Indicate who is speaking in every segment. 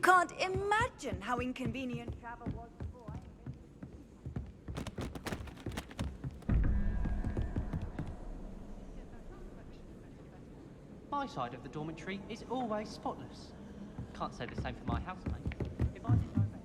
Speaker 1: can't imagine how inconvenient travel was before I...
Speaker 2: My side of the dormitory is always spotless. Can't say the same for my housemate. If I did my best.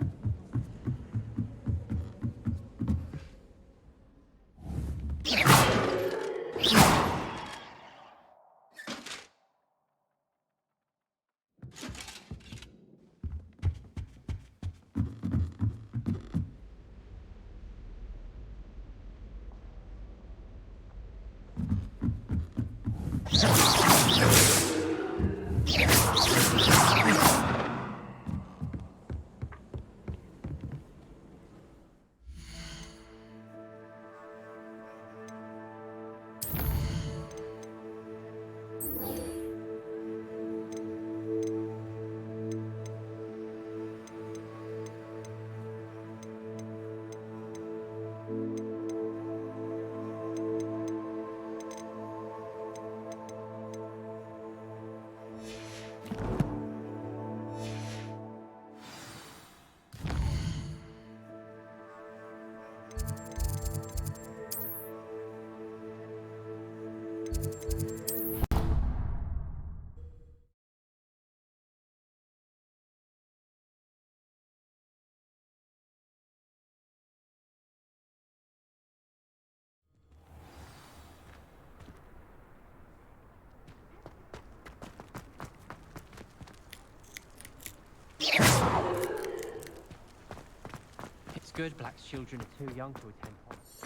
Speaker 2: It's good Black's children are too young to attend Hogwarts.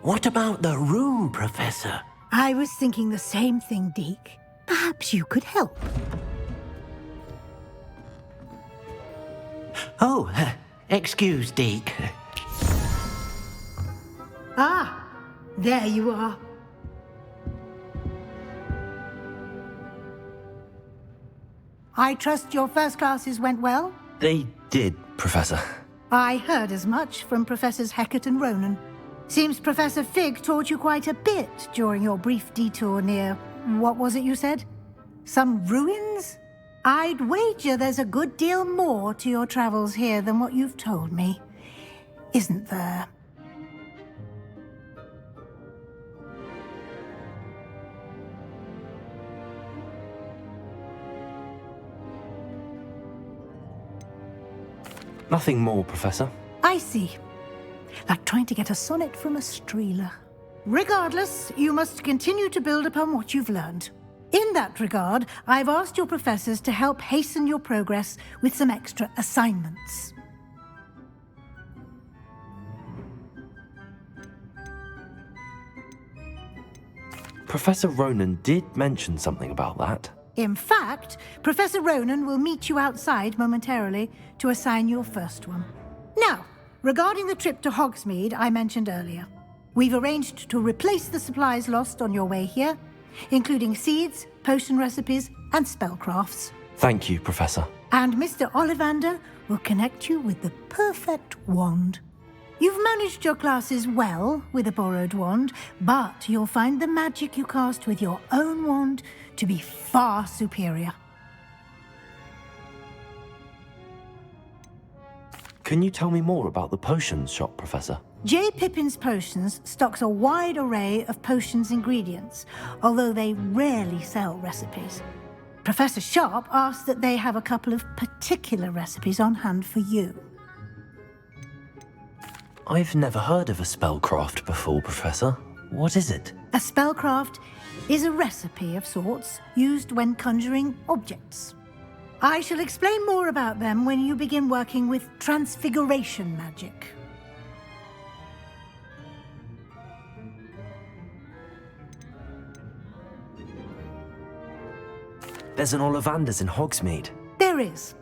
Speaker 3: What about the room, Professor?
Speaker 4: I was thinking the same thing, Deke. Perhaps you could help.
Speaker 3: Oh, excuse, Deke.
Speaker 4: Ah, there you are. I trust your first classes went well?
Speaker 3: They did, Professor.
Speaker 4: I heard as much from Professors Hecat and Ronan. Seems Professor Fig taught you quite a bit during your brief detour near... what was it you said? Some ruins? I'd wager there's a good deal more to your travels here than what you've told me. Isn't there?
Speaker 3: Nothing more, Professor.
Speaker 4: I see. Like trying to get a sonnet from a streeler. Regardless, you must continue to build upon what you've learned. In that regard, I've asked your professors to help hasten your progress with some extra assignments.
Speaker 3: Professor Ronan did mention something about that.
Speaker 4: In fact, Professor Ronan will meet you outside momentarily to assign your first one. Now, regarding the trip to Hogsmeade I mentioned earlier, we've arranged to replace the supplies lost on your way here, including seeds, potion recipes, and spellcrafts.
Speaker 3: Thank you, Professor.
Speaker 4: And Mr. Ollivander will connect you with the perfect wand. You've managed your classes well with a borrowed wand, but you'll find the magic you cast with your own wand to be far superior.
Speaker 3: Can you tell me more about the potions shop, Professor?
Speaker 4: J. Pippin's Potions stocks a wide array of potions ingredients, although they rarely sell recipes. Professor Sharp asked that they have a couple of particular recipes on hand for you.
Speaker 3: I've never heard of a spellcraft before, Professor. What is it?
Speaker 4: A spellcraft is a recipe of sorts used when conjuring objects. I shall explain more about them when you begin working with transfiguration magic.
Speaker 3: There's an Ollivander's in Hogsmeade.
Speaker 4: There is.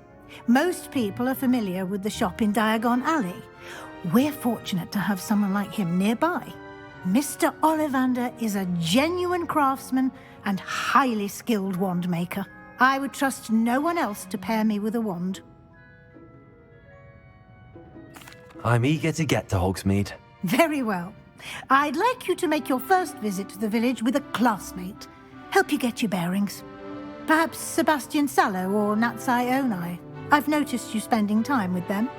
Speaker 4: Most people are familiar with the shop in Diagon Alley. We're fortunate to have someone like him nearby. Mr. Ollivander is a genuine craftsman and highly skilled wand maker. I would trust no one else to pair me with a wand.
Speaker 3: I'm eager to get to Hogsmeade.
Speaker 4: Very well. I'd like you to make your first visit to the village with a classmate. help you get your bearings. Perhaps Sebastian Sallow or Natsai Onai. I've noticed you spending time with them.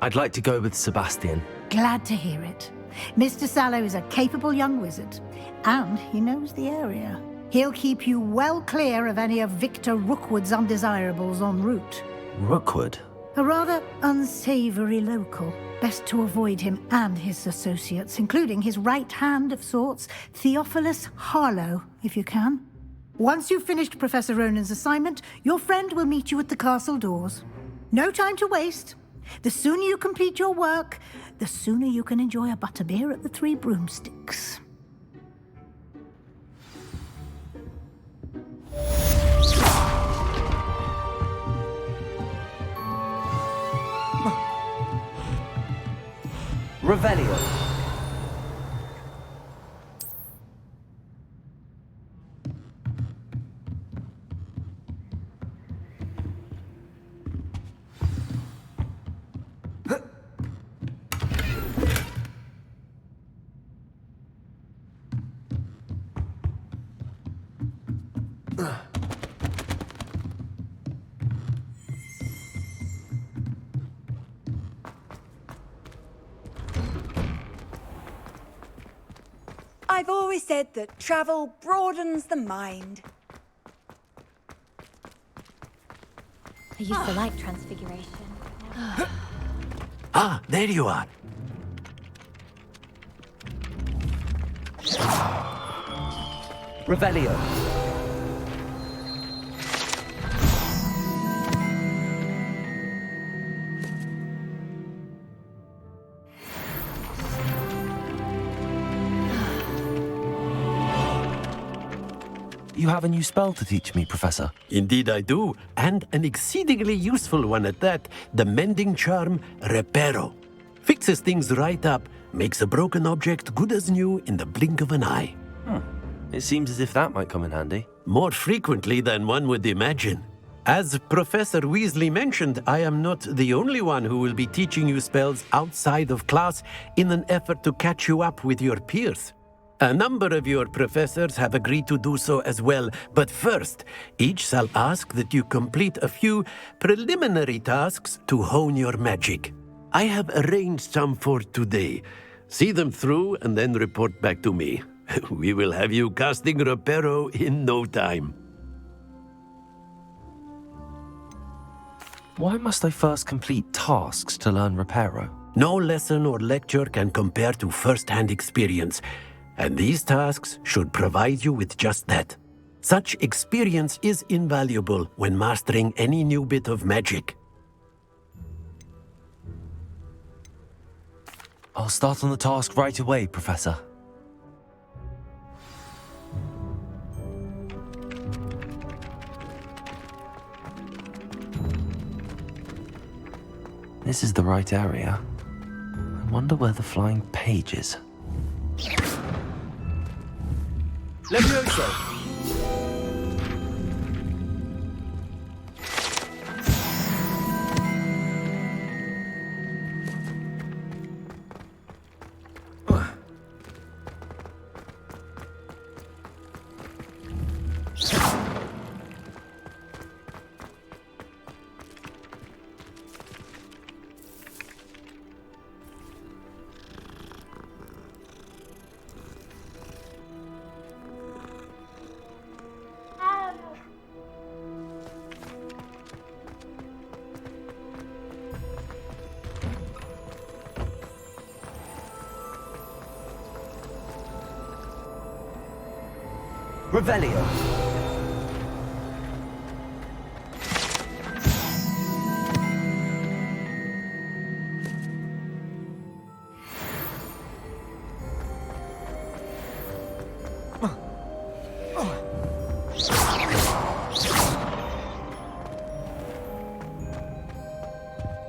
Speaker 3: I'd like to go with Sebastian.
Speaker 4: Glad to hear it. Mr. Sallow is a capable young wizard, and he knows the area. He'll keep you well clear of any of Victor Rookwood's undesirables en route.
Speaker 3: Rookwood?
Speaker 4: A rather unsavory local. Best to avoid him and his associates, including his right hand of sorts, Theophilus Harlow, if you can. Once you've finished Professor Ronan's assignment, your friend will meet you at the castle doors. No time to waste. The sooner you complete your work, the sooner you can enjoy a butterbeer at the Three Broomsticks.
Speaker 3: Revelio.
Speaker 1: I've always said that travel broadens the mind.
Speaker 5: I used to like Transfiguration.
Speaker 6: Ah, there you are.
Speaker 3: Revelio. You have a new spell to teach me, Professor.
Speaker 6: Indeed I do, and an exceedingly useful one at that, the mending charm Reparo. Fixes things right up, makes a broken object good as new in the blink of an eye.
Speaker 3: It seems as if that might come in handy.
Speaker 6: More frequently than one would imagine. As Professor Weasley mentioned, I am not the only one who will be teaching you spells outside of class in an effort to catch you up with your peers. A number of your professors have agreed to do so as well, but first, each shall ask that you complete a few preliminary tasks to hone your magic. I have arranged some for today. See them through and then report back to me. We will have you casting Reparo in no time.
Speaker 3: Why must I first complete tasks to learn Reparo?
Speaker 6: No lesson or lecture can compare to first-hand experience, and these tasks should provide you with just that. Such experience is invaluable when mastering any new bit of magic.
Speaker 3: I'll start on the task right away, Professor. This is the right area. I wonder where the flying page is.
Speaker 6: Levioso!
Speaker 3: Revelio.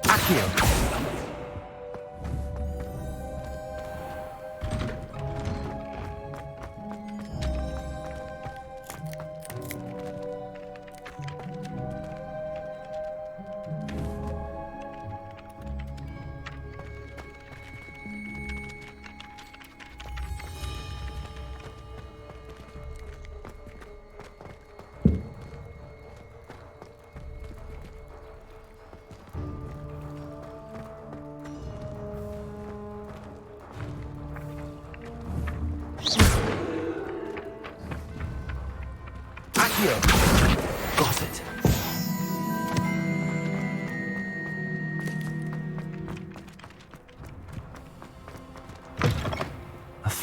Speaker 3: Accio.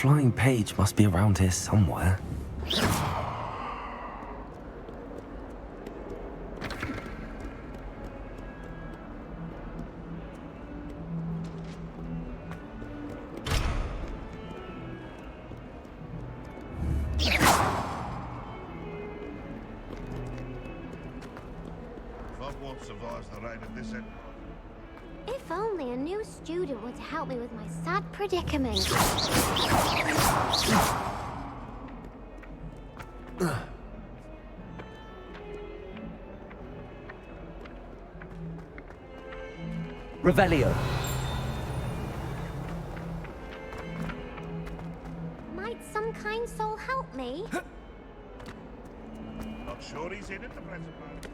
Speaker 3: flying page must be around here somewhere.
Speaker 7: Hogwarts survives the rain of this end.
Speaker 8: If only a new student were to help me with my sad predicament.
Speaker 3: Revelio.
Speaker 8: Might some kind soul help me?
Speaker 7: Not sure he's in at the present moment.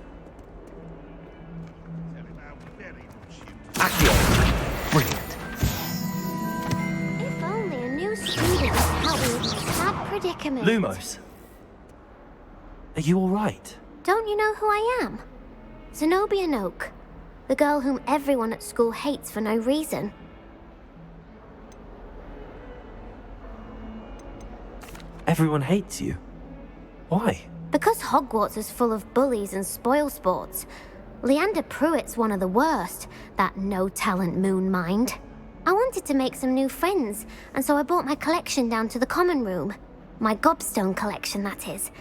Speaker 7: Tell him how very much you
Speaker 3: Accio. Brilliant.
Speaker 8: If only a new student would help me with my sad predicament.
Speaker 3: Lumos. Are you alright?
Speaker 8: Don't you know who I am? Zenobia Noak, the girl whom everyone at school hates for no reason.
Speaker 3: Everyone hates you. Why?
Speaker 8: Because Hogwarts is full of bullies and spoilsports. Leander Pruitt's one of the worst, that no-talent moon mind. I wanted to make some new friends, and so I brought my collection down to the common room. My gobstone collection, that is.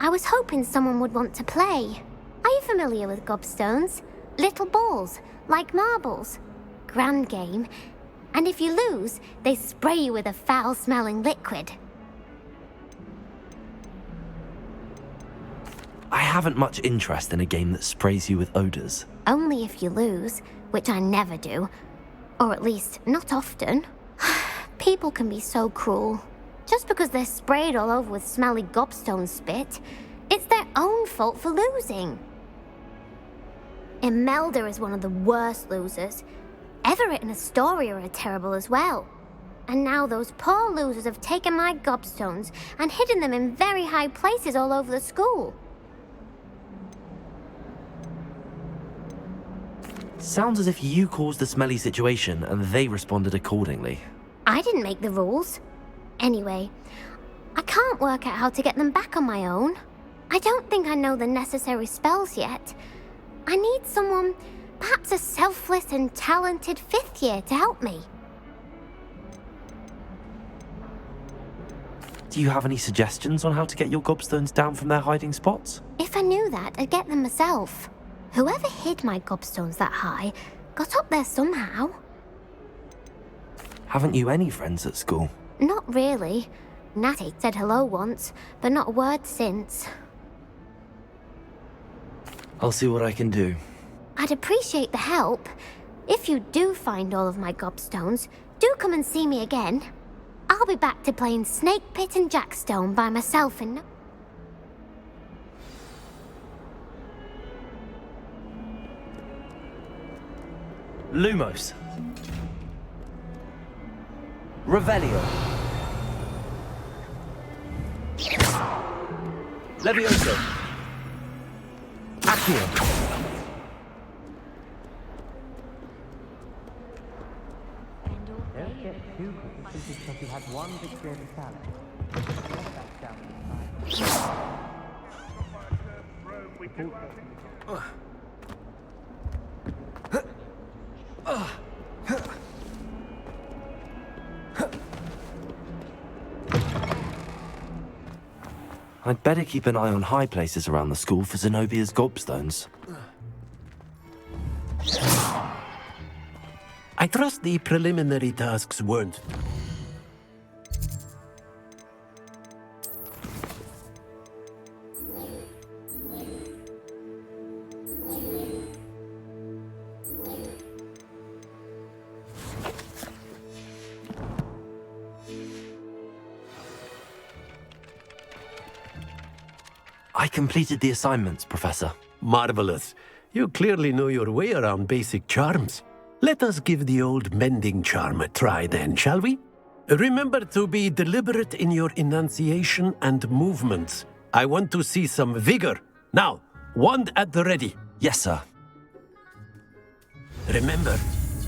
Speaker 8: I was hoping someone would want to play. Are you familiar with gobstones? Little balls, like marbles. Grand game. And if you lose, they spray you with a foul-smelling liquid.
Speaker 3: I haven't much interest in a game that sprays you with odors.
Speaker 8: Only if you lose, which I never do. Or at least, not often. People can be so cruel. Just because they're sprayed all over with smelly gobstone spit, it's their own fault for losing. Imelda is one of the worst losers. Everett and Astoria are terrible as well. And now those poor losers have taken my gobstones and hidden them in very high places all over the school.
Speaker 3: Sounds as if you caused the smelly situation and they responded accordingly.
Speaker 8: I didn't make the rules. Anyway, I can't work out how to get them back on my own. I don't think I know the necessary spells yet. I need someone, perhaps a selfless and talented fifth year to help me.
Speaker 3: Do you have any suggestions on how to get your gobstones down from their hiding spots?
Speaker 8: If I knew that, I'd get them myself. Whoever hid my gobstones that high got up there somehow.
Speaker 3: Haven't you any friends at school?
Speaker 8: Not really. Natty said hello once, but not a word since.
Speaker 3: I'll see what I can do.
Speaker 8: I'd appreciate the help. If you do find all of my gobstones, do come and see me again. I'll be back to playing Snake Pit and Jackstone by myself in...
Speaker 3: Lumos. Revelio. Levioso. Accio.
Speaker 2: Don't get too quick simply because you had one victory in the challenge. That's down the side.
Speaker 3: I'd better keep an eye on high places around the school for Zenobia's gobstones.
Speaker 6: I trust the preliminary tasks weren't.
Speaker 3: I completed the assignments, Professor.
Speaker 6: Marvelous. You clearly know your way around basic charms. Let us give the old mending charm a try then, shall we? Remember to be deliberate in your enunciation and movements. I want to see some vigor. Now, wand at the ready.
Speaker 3: Yes, sir.
Speaker 6: Remember,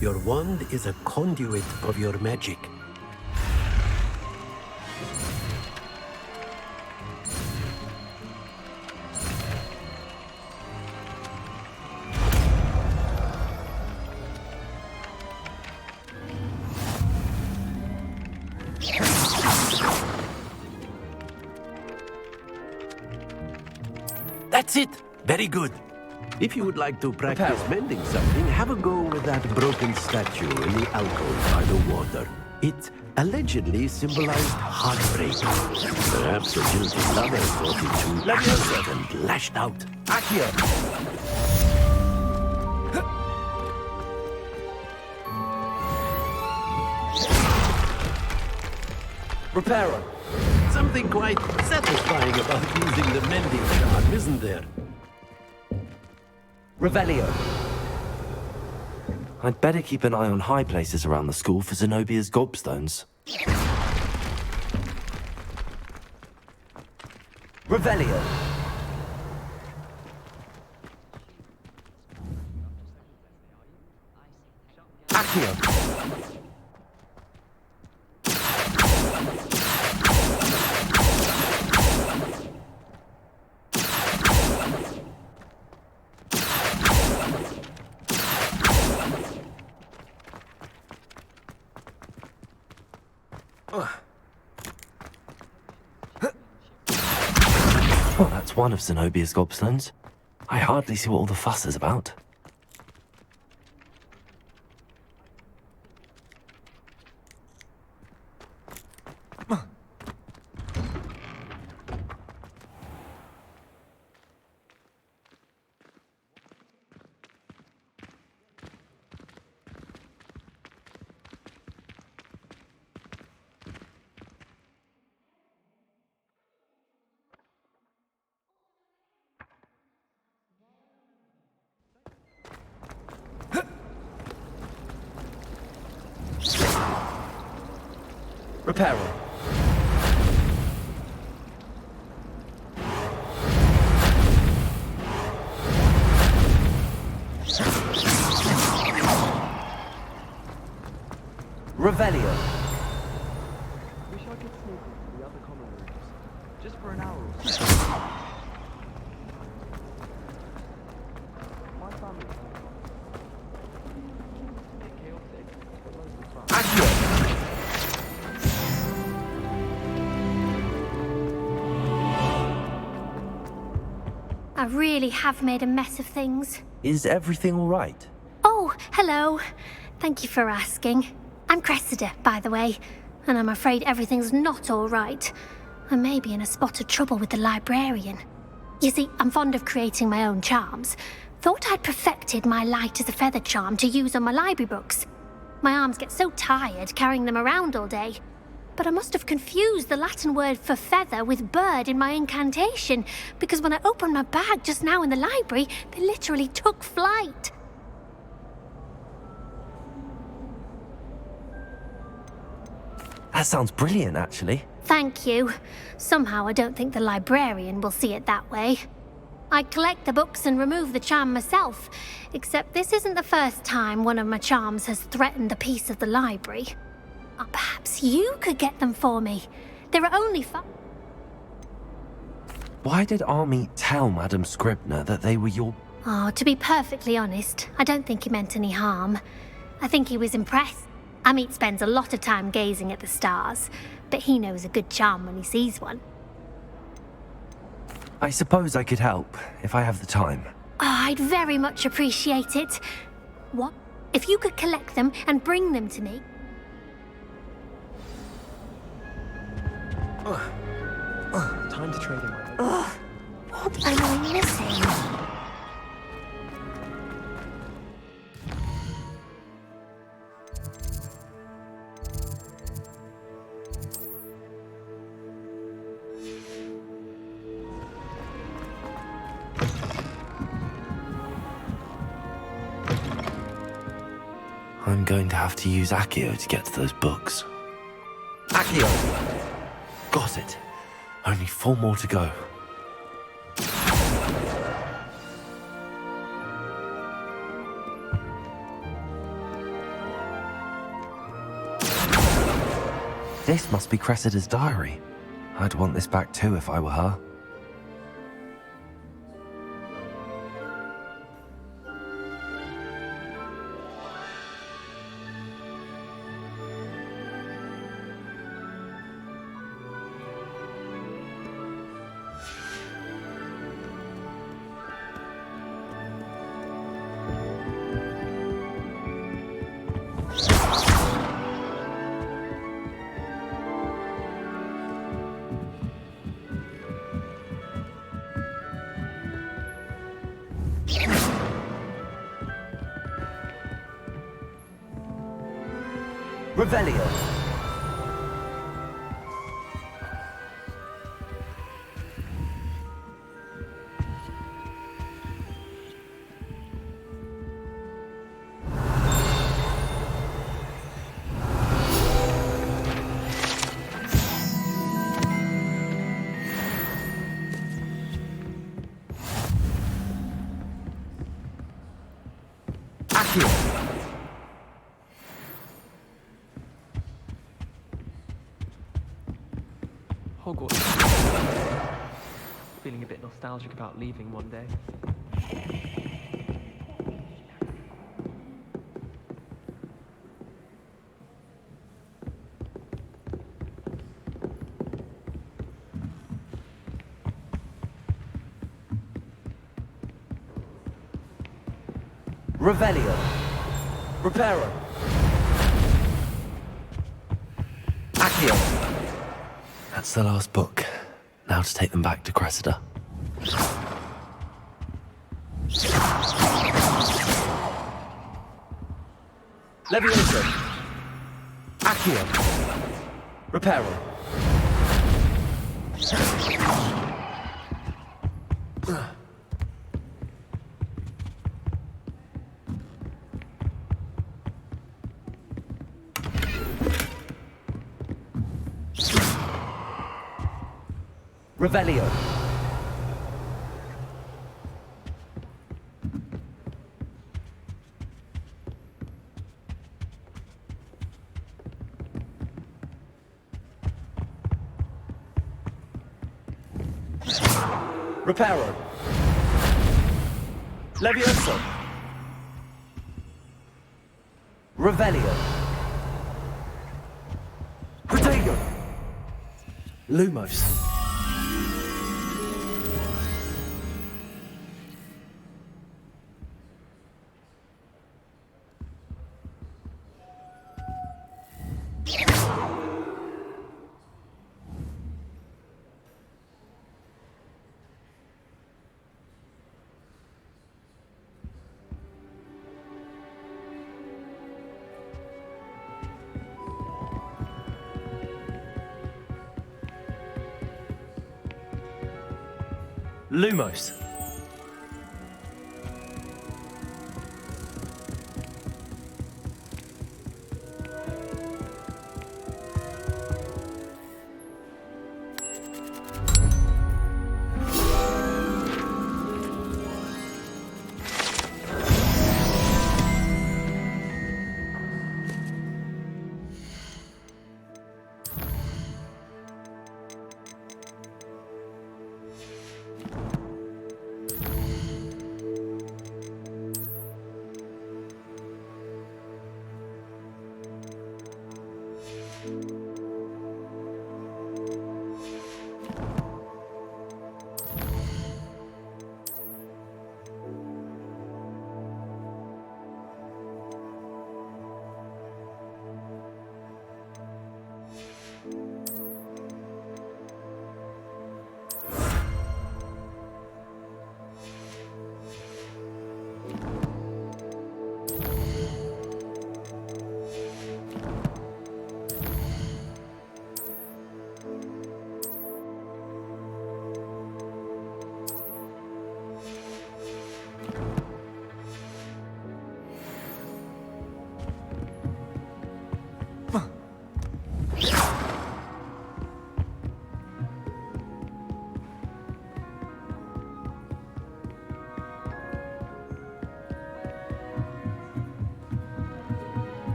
Speaker 6: your wand is a conduit of your magic. That's it. Very good. If you would like to practice mending something, have a go with that broken statue in the alcove by the water. It allegedly symbolized heartbreak. Perhaps a guilty lover thought it too upset and lashed out.
Speaker 9: Accio! Reparo!
Speaker 6: Something quite satisfying about using the mending charm, isn't there?
Speaker 9: Revelio!
Speaker 3: I'd better keep an eye on high places around the school for Zenobia's gobstones.
Speaker 9: Revelio! Accio!
Speaker 3: Well, that's one of Zenobia's gobstones. I hardly see what all the fuss is about.
Speaker 9: Reparo! Revelio!
Speaker 10: Wish I could sneak into the other common rooms, just for an hour or so. My family. Bit chaotic, but mostly fun.
Speaker 9: Accio!
Speaker 8: I really have made a mess of things.
Speaker 3: Is everything all right?
Speaker 8: Oh, hello. Thank you for asking. I'm Cressida, by the way, and I'm afraid everything's not all right. I may be in a spot of trouble with the librarian. You see, I'm fond of creating my own charms. Thought I'd perfected my light as a feather charm to use on my library books. My arms get so tired carrying them around all day. But I must have confused the Latin word for feather with bird in my incantation, because when I opened my bag just now in the library, they literally took flight.
Speaker 3: That sounds brilliant, actually.
Speaker 8: Thank you. Somehow I don't think the librarian will see it that way. I collect the books and remove the charm myself, except this isn't the first time one of my charms has threatened the peace of the library. Perhaps you could get them for me. There are only
Speaker 3: Why did Army tell Madam Scribner that they were your...
Speaker 8: Oh, to be perfectly honest, I don't think he meant any harm. I think he was impressed. Amit spends a lot of time gazing at the stars, but he knows a good charm when he sees one.
Speaker 3: I suppose I could help, if I have the time.
Speaker 8: Oh, I'd very much appreciate it. What? If you could collect them and bring them to me.
Speaker 10: Time to trade in my book.
Speaker 8: Ugh, what am I missing?
Speaker 3: I'm going to have to use Accio to get to those books.
Speaker 9: Accio!
Speaker 3: Got it. Only 4 more to go. This must be Cressida's diary. I'd want this back too if I were her.
Speaker 9: Revelio. Accio.
Speaker 10: Hogwarts. Feeling a bit nostalgic about leaving one day.
Speaker 9: Revelio. Reparo. Accio.
Speaker 3: That's the last book. Now to take them back to Cressida.
Speaker 9: Levioso. Accio. Reparo. Revelio. Reparo. Levioso. Revelio. Protego.
Speaker 3: Lumos. Lumos.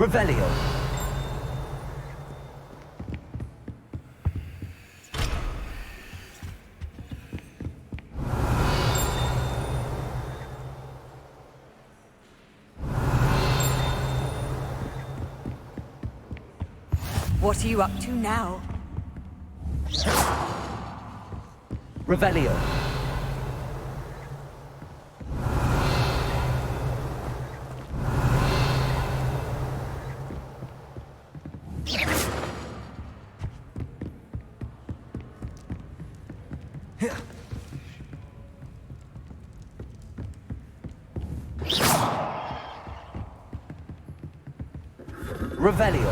Speaker 9: Revelio.
Speaker 1: What are you up to now?
Speaker 9: Revelio. Revelio.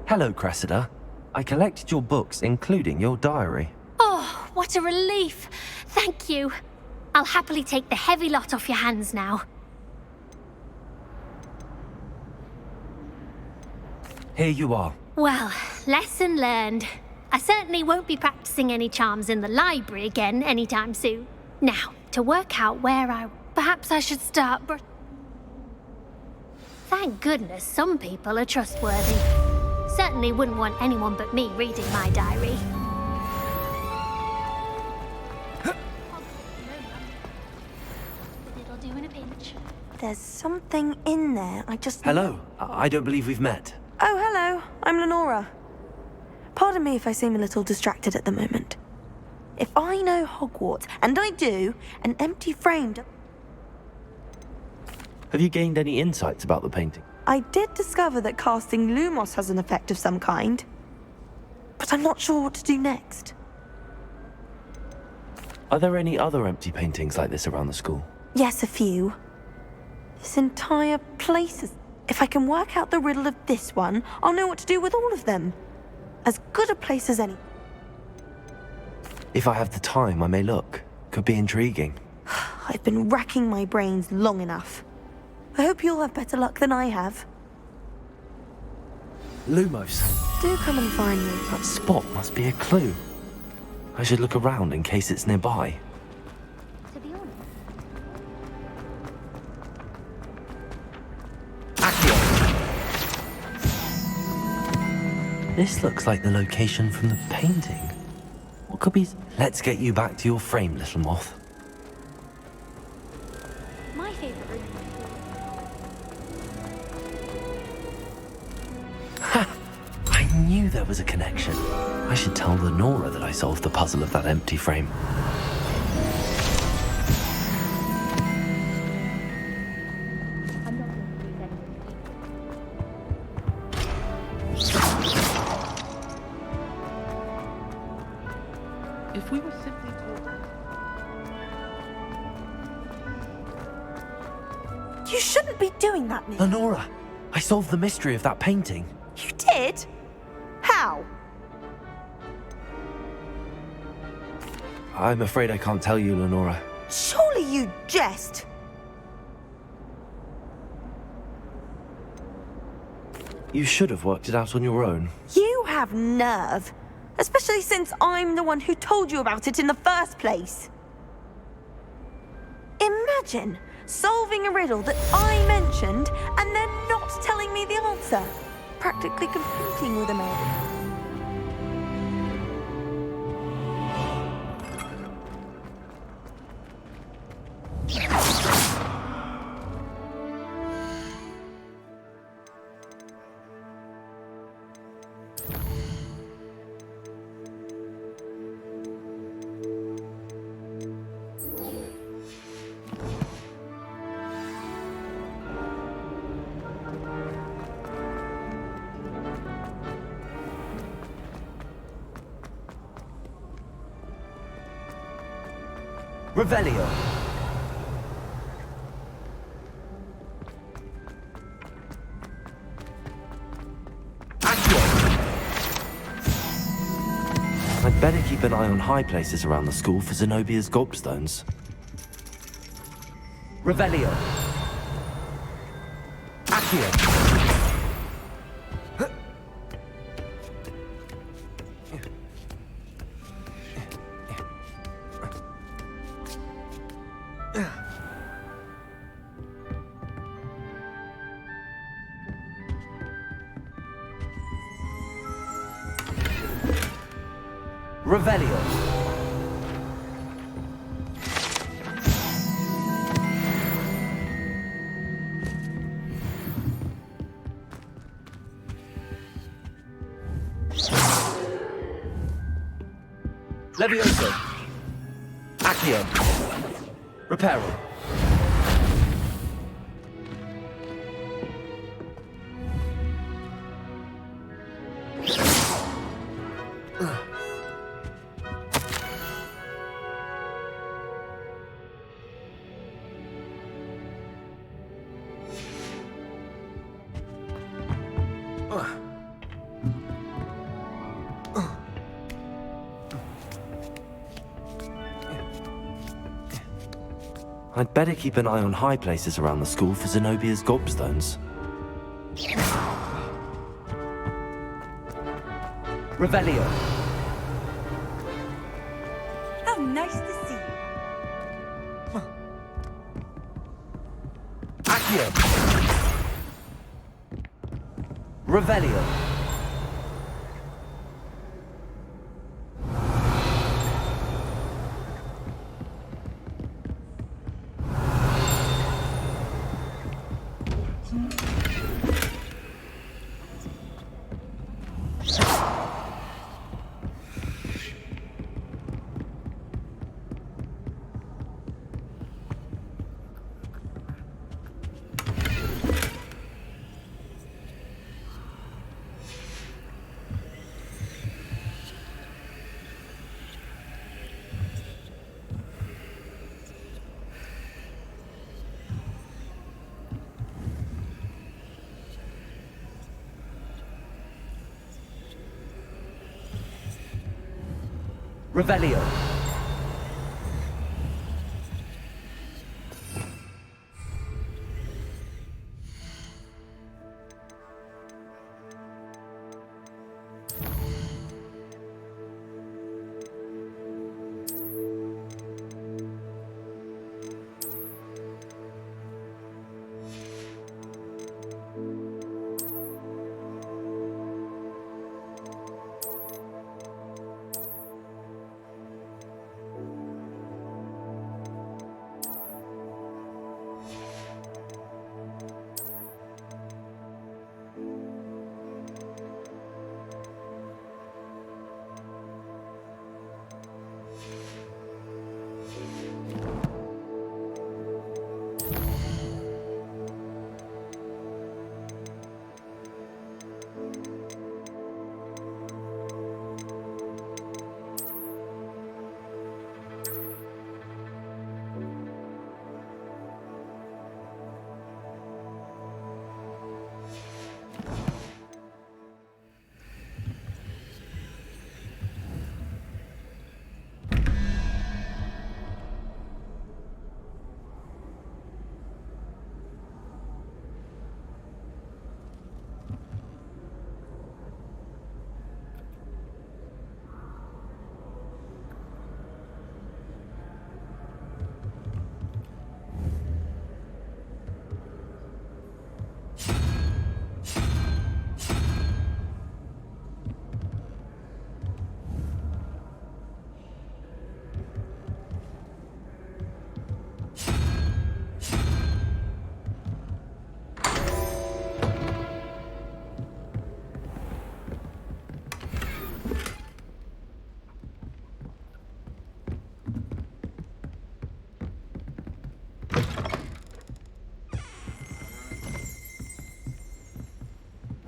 Speaker 9: Hello, Cressida. I collected your books, including your diary.
Speaker 8: Oh, what a relief. Thank you. I'll happily take the heavy lot off your hands now.
Speaker 9: Here you are.
Speaker 8: Well, lesson learned. I certainly won't be practicing any charms in the library again anytime soon. Now, to work out where perhaps I should start, Thank goodness some people are trustworthy. Certainly wouldn't want anyone but me reading my diary. It'll do in a pinch.
Speaker 1: There's something in there.
Speaker 9: Hello. I don't believe we've met.
Speaker 1: Oh, hello. I'm Lenora. Pardon me if I seem a little distracted at the moment. If I know Hogwarts, and I do, an empty frame...
Speaker 9: Have you gained any insights about the painting?
Speaker 1: I did discover that casting Lumos has an effect of some kind, but I'm not sure what to do next.
Speaker 9: Are there any other empty paintings like this around the school?
Speaker 1: Yes, a few. This entire place is... If I can work out the riddle of this one, I'll know what to do with all of them. As good a place as any.
Speaker 9: If I have the time, I may look. Could be intriguing.
Speaker 1: I've been racking my brains long enough. I hope you'll have better luck than I have.
Speaker 9: Lumos.
Speaker 1: Do come and find me.
Speaker 9: That spot must be a clue. I should look around in case it's nearby.
Speaker 8: To be honest.
Speaker 3: This looks like the location from the painting. What could be...
Speaker 9: Let's get you back to your frame, little moth.
Speaker 8: My favorite room.
Speaker 3: I knew there was a connection. I should tell Lenora that I solved the puzzle of that empty frame.
Speaker 8: I'm not going to lose anything.
Speaker 2: If we were simply talking...
Speaker 1: You shouldn't be doing that, Nick.
Speaker 3: Lenora, I solved the mystery of that painting.
Speaker 1: You did? How?
Speaker 9: I'm afraid I can't tell you, Lenora.
Speaker 1: Surely you jest.
Speaker 9: You should have worked it out on your own.
Speaker 1: You have nerve. Especially since I'm the one who told you about it in the first place. Imagine solving a riddle that I mentioned and then not telling me the answer. Practically competing with a man.
Speaker 9: Revelio. I'd better keep an eye on high places around the school for Zenobia's gobstones. Revelio. Accio. Revelio. Levioso. Accio. Reparo. I'd better keep an eye on high places around the school for Zenobia's gobstones. Revelio.
Speaker 1: How nice to see you.
Speaker 9: Accio. Revelio. Revelio.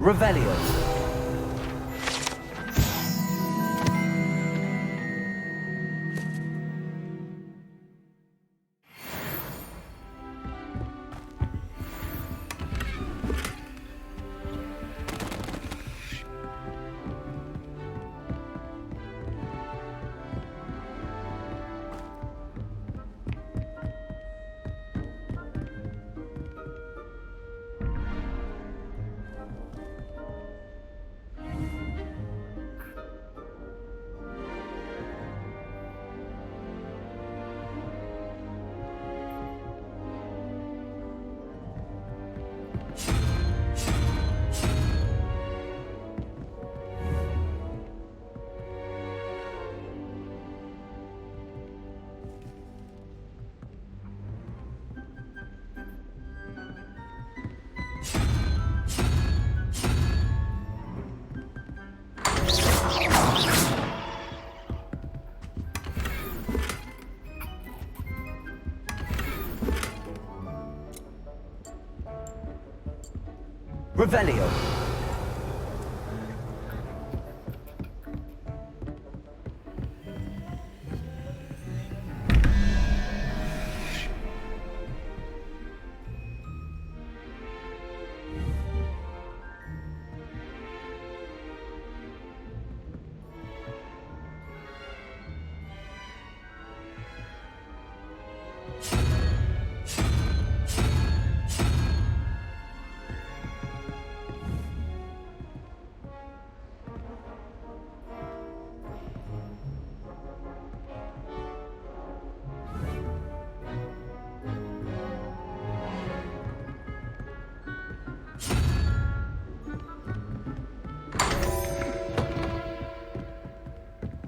Speaker 9: Revelio. Revelio.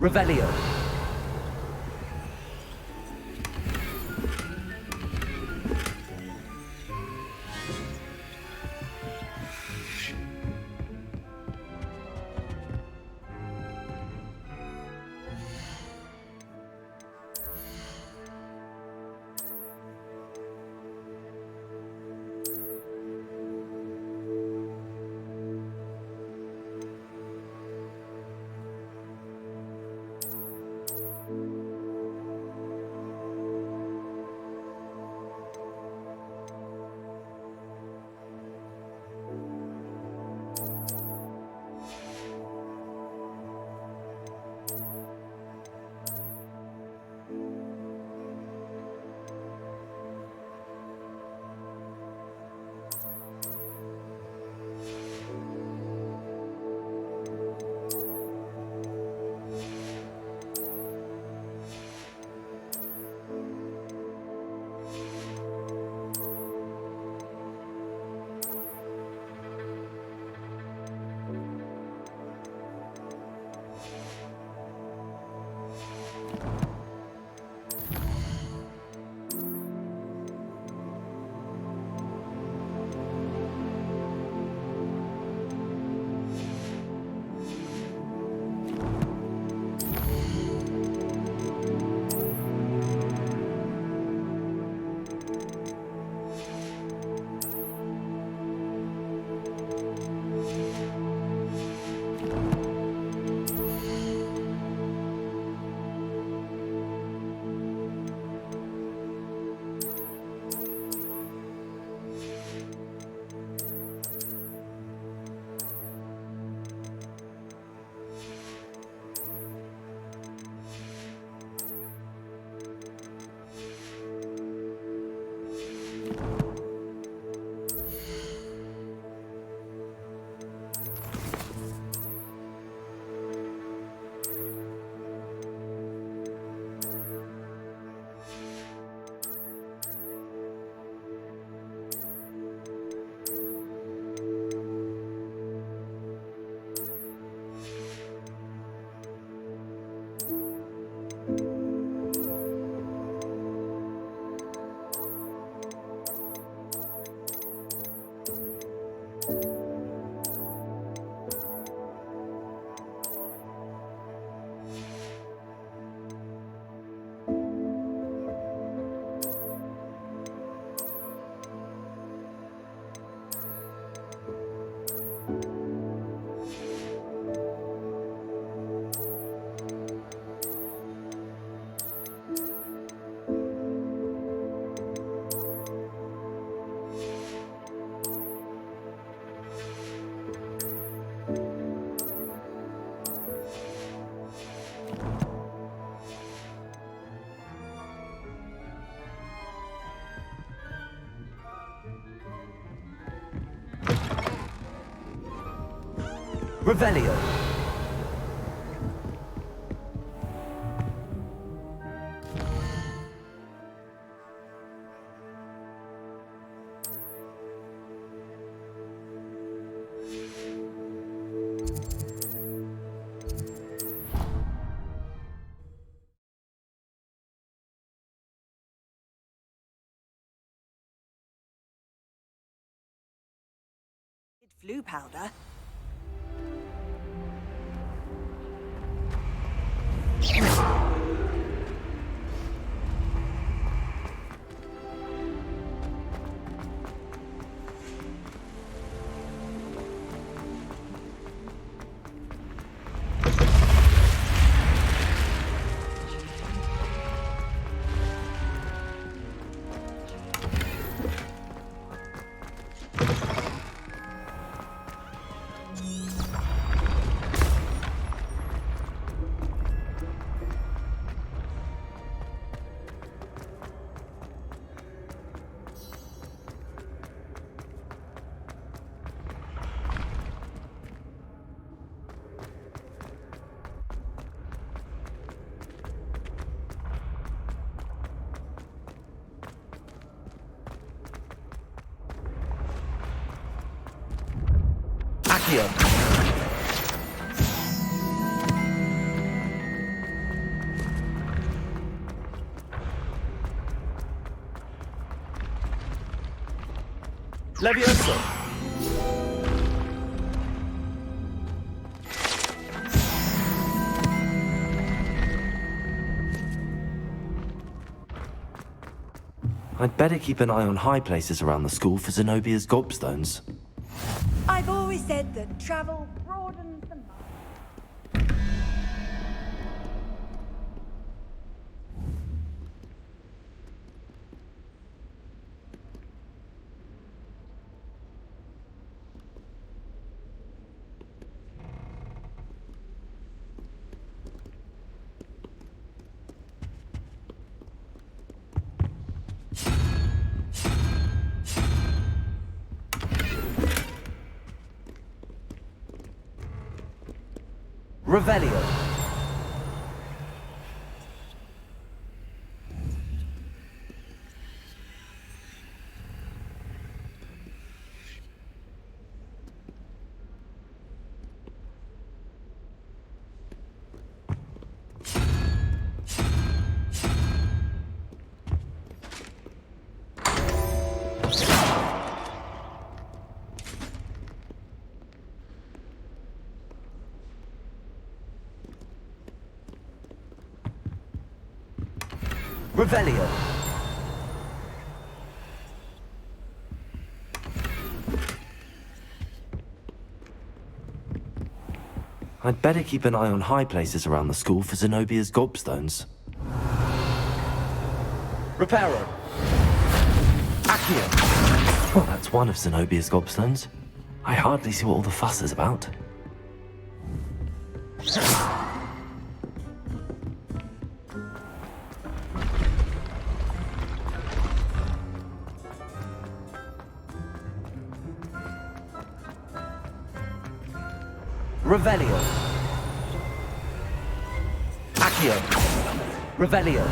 Speaker 9: Revelio. Revelio.
Speaker 11: Flu powder?
Speaker 9: Accio! Levioso! I'd better keep an eye on high places around the school for Zenobia's gobstones.
Speaker 11: I've always said that travel broadens the mind.
Speaker 9: Revelio. Revelio. I'd better keep an eye on high places around the school for Zenobia's gobstones. Reparo. Accio. Well, that's one of Zenobia's gobstones. I hardly see what all the fuss is about. Revelio. Accio. Revelio.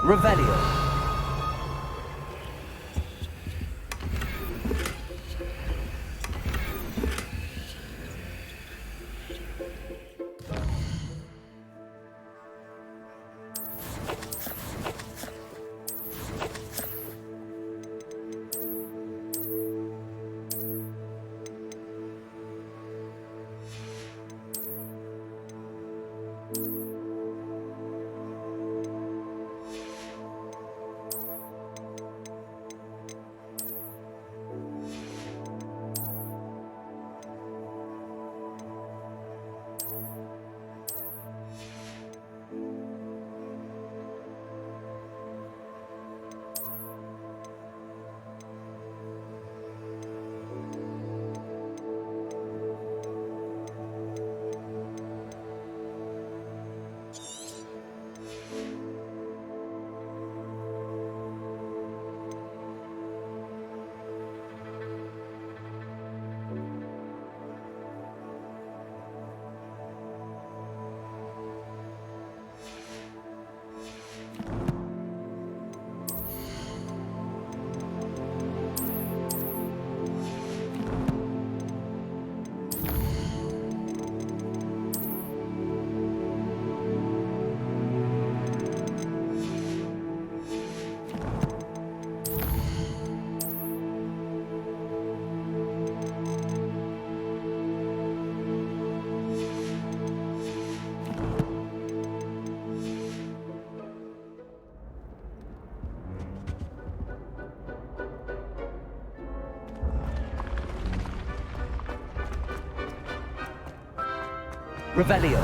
Speaker 9: Revelio.
Speaker 3: Revelio.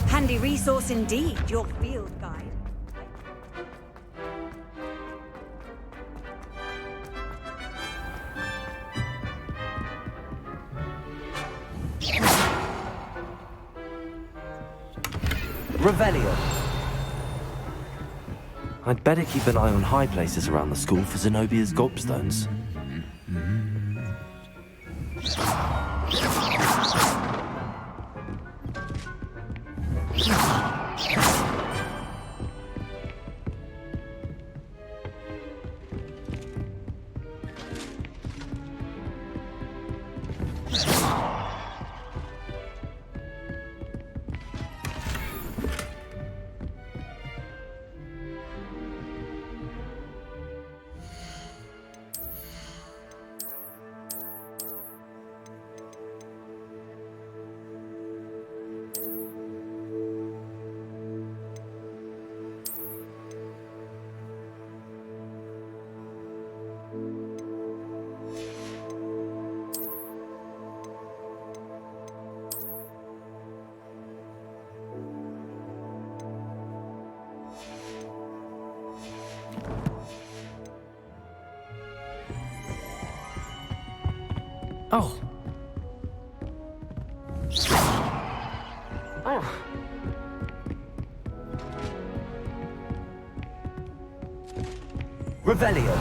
Speaker 11: Handy resource indeed, your field guide.
Speaker 3: Revelio.
Speaker 9: I'd better keep an eye on high places around the school for Zenobia's gobstones.
Speaker 3: Oh. Revelio.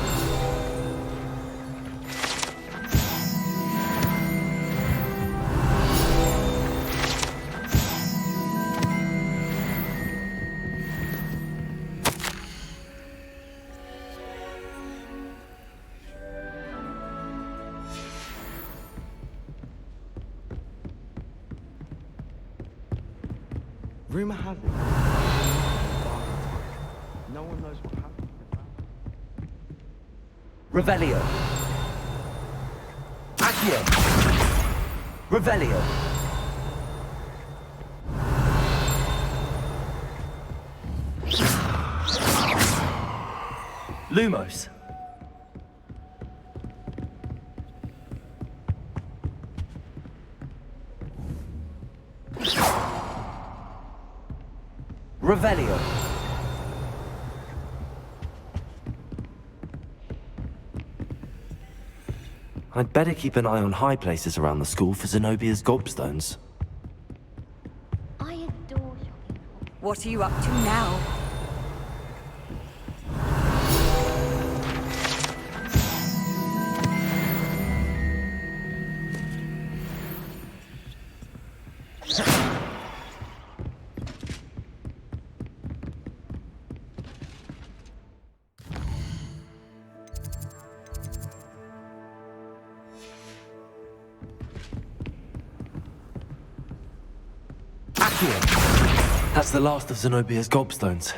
Speaker 10: Rumor has it. No one knows what happened.
Speaker 3: Revelio. Accio. Revelio. Lumos. Revelio.
Speaker 9: I'd better keep an eye on high places around the school for Zenobia's gobstones.
Speaker 8: I adore shopping.
Speaker 11: What are you up to now?
Speaker 9: That's the last of Zenobia's gobstones.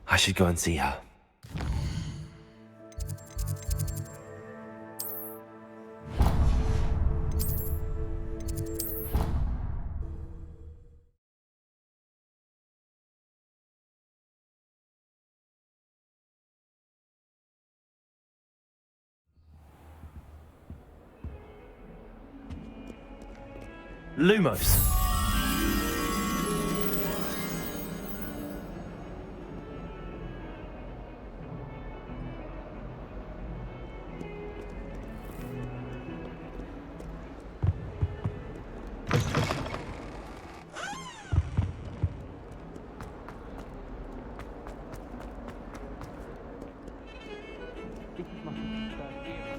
Speaker 9: I should go and see her.
Speaker 3: Lumos.
Speaker 10: This is my first year.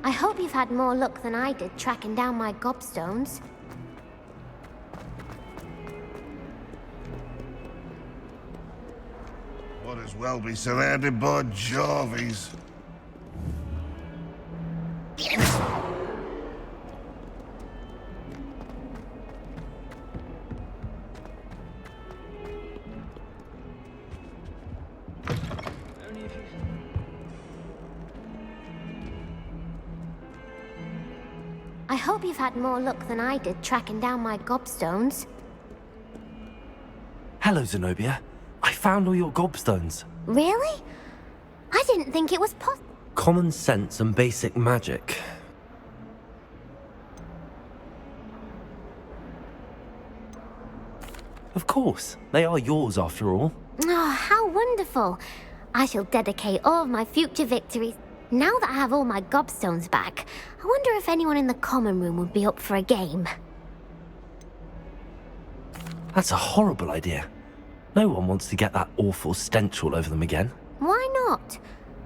Speaker 8: I hope you've had more luck than I did tracking down my gobstones.
Speaker 7: Might as well be surrounded by Jarvies.
Speaker 10: Only if you...
Speaker 8: I hope you've had more luck than I did tracking down my gobstones.
Speaker 9: Hello, Zenobia. I found all your gobstones.
Speaker 8: Really? I didn't think it was possible.
Speaker 9: Common sense and basic magic. Of course, they are yours after all.
Speaker 8: Oh, how wonderful. I shall dedicate all of my future victories. Now that I have all my gobstones back, I wonder if anyone in the common room would be up for a game.
Speaker 9: That's a horrible idea. No one wants to get that awful stench all over them again.
Speaker 8: Why not?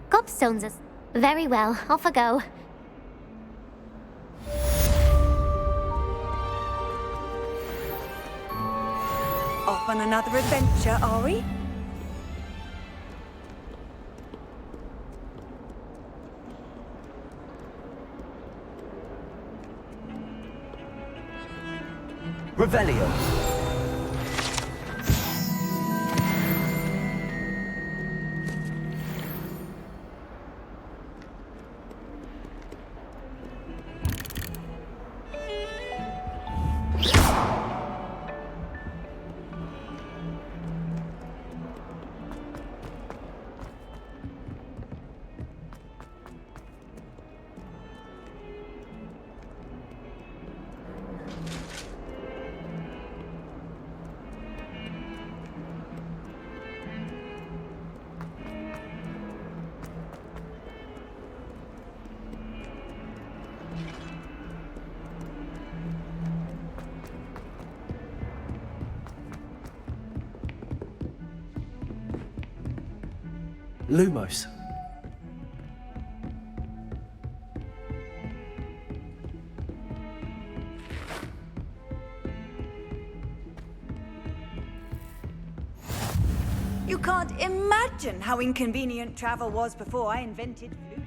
Speaker 8: Gobstones are... Very well, off I go.
Speaker 11: Off on another adventure, are we?
Speaker 9: Revelio. Lumos.
Speaker 11: You can't imagine how inconvenient travel was before I invented flu.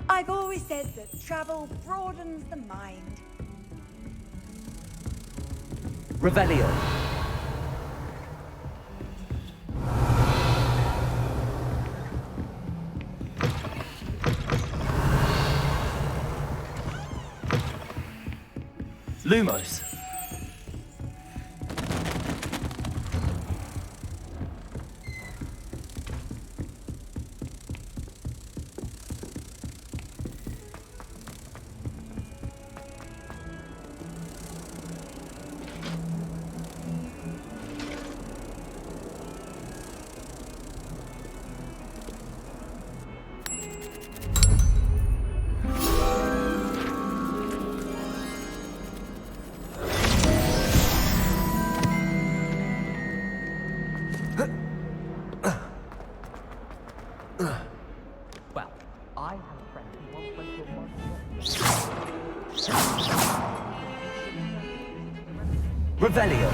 Speaker 11: I've always said that travel broadens the mind.
Speaker 9: Revelio. Lumos.
Speaker 2: Well, I have a friend who once went to a
Speaker 9: Revelio.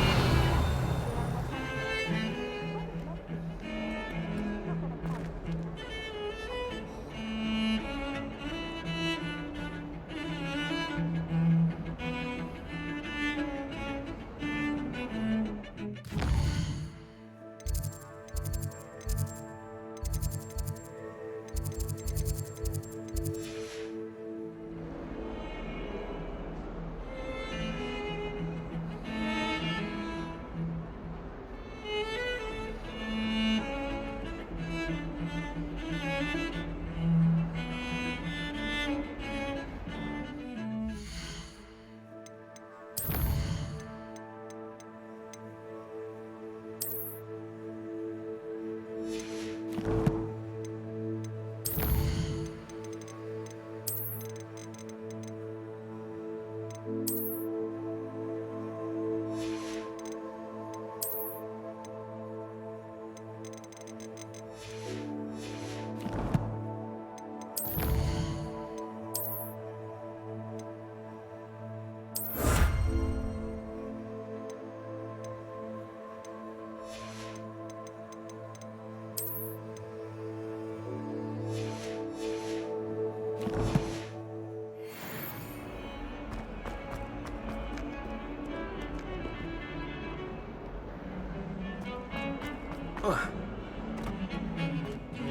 Speaker 2: Do you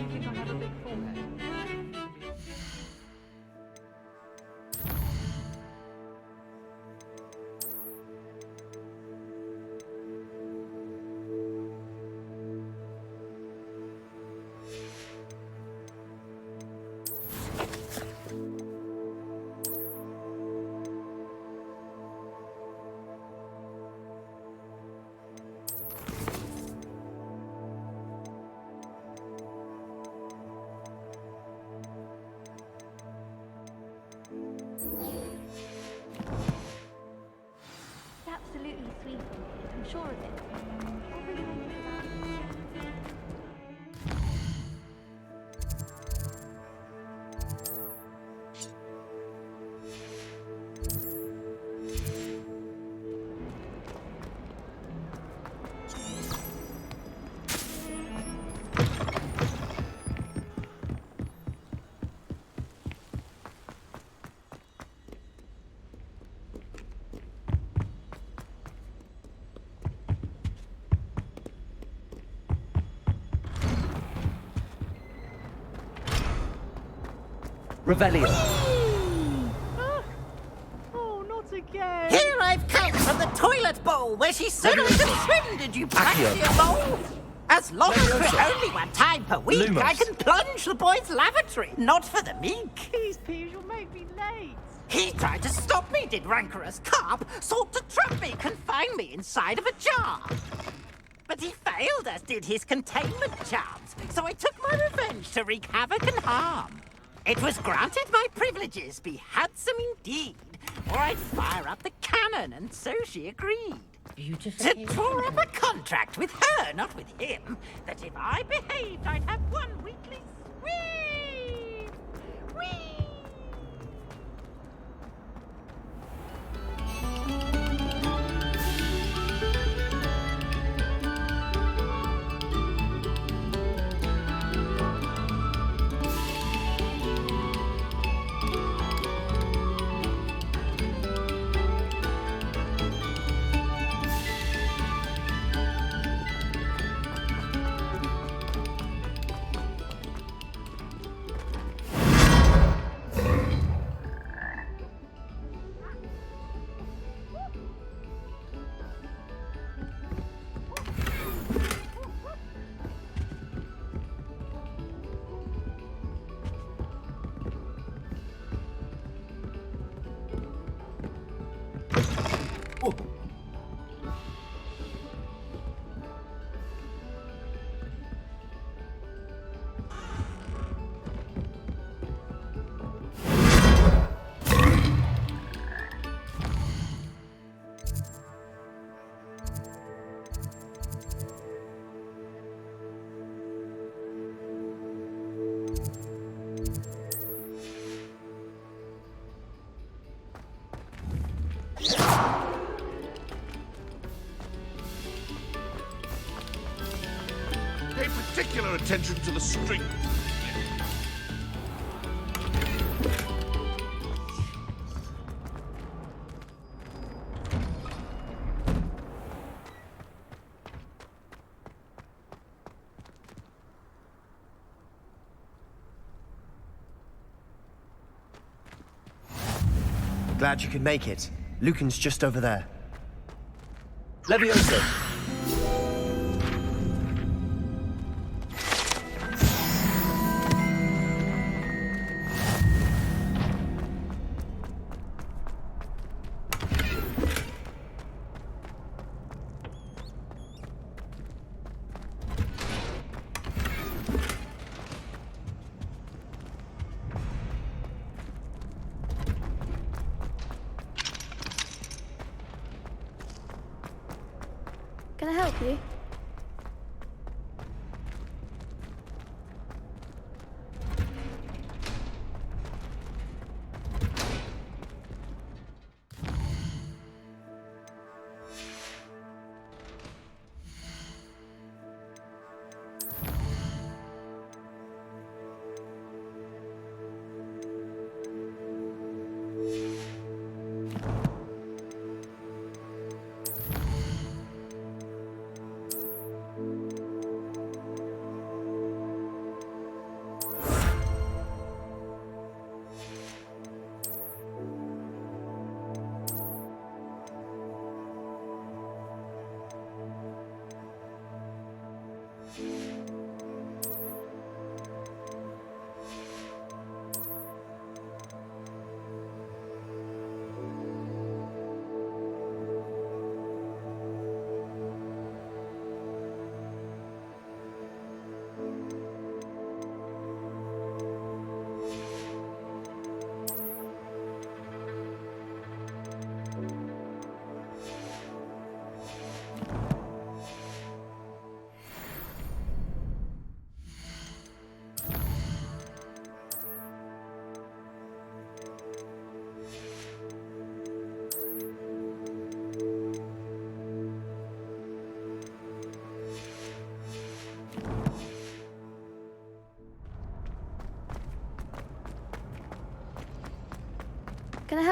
Speaker 2: think I have a big forehead?
Speaker 5: It's absolutely sweet. I'm sure of it. I'll bring home with that.
Speaker 12: Revelio.
Speaker 2: Oh, not again!
Speaker 13: Here I've come from the toilet bowl where she said I could swim, did you practice bowl? As long as for only one time per week,
Speaker 12: Lumos.
Speaker 13: I can plunge the boys' lavatory, not for the meek.
Speaker 2: Please, Peeves, you'll make me late.
Speaker 13: He tried to stop me, did rancorous carp, sought to trap me, confine me inside of a jar. But he failed, as did his containment charms, so I took my revenge to wreak havoc and harm. It was granted my privileges be handsome indeed, or I'd fire up the cannon, and so she agreed.
Speaker 5: Beautiful.
Speaker 13: To draw up a contract with her, not with him, that if I behaved, I'd have one weekly swim. Whee!
Speaker 7: Pay particular attention to the string.
Speaker 12: Glad you could make it. Lucan's just over there. Leviosa.
Speaker 5: Can I help you?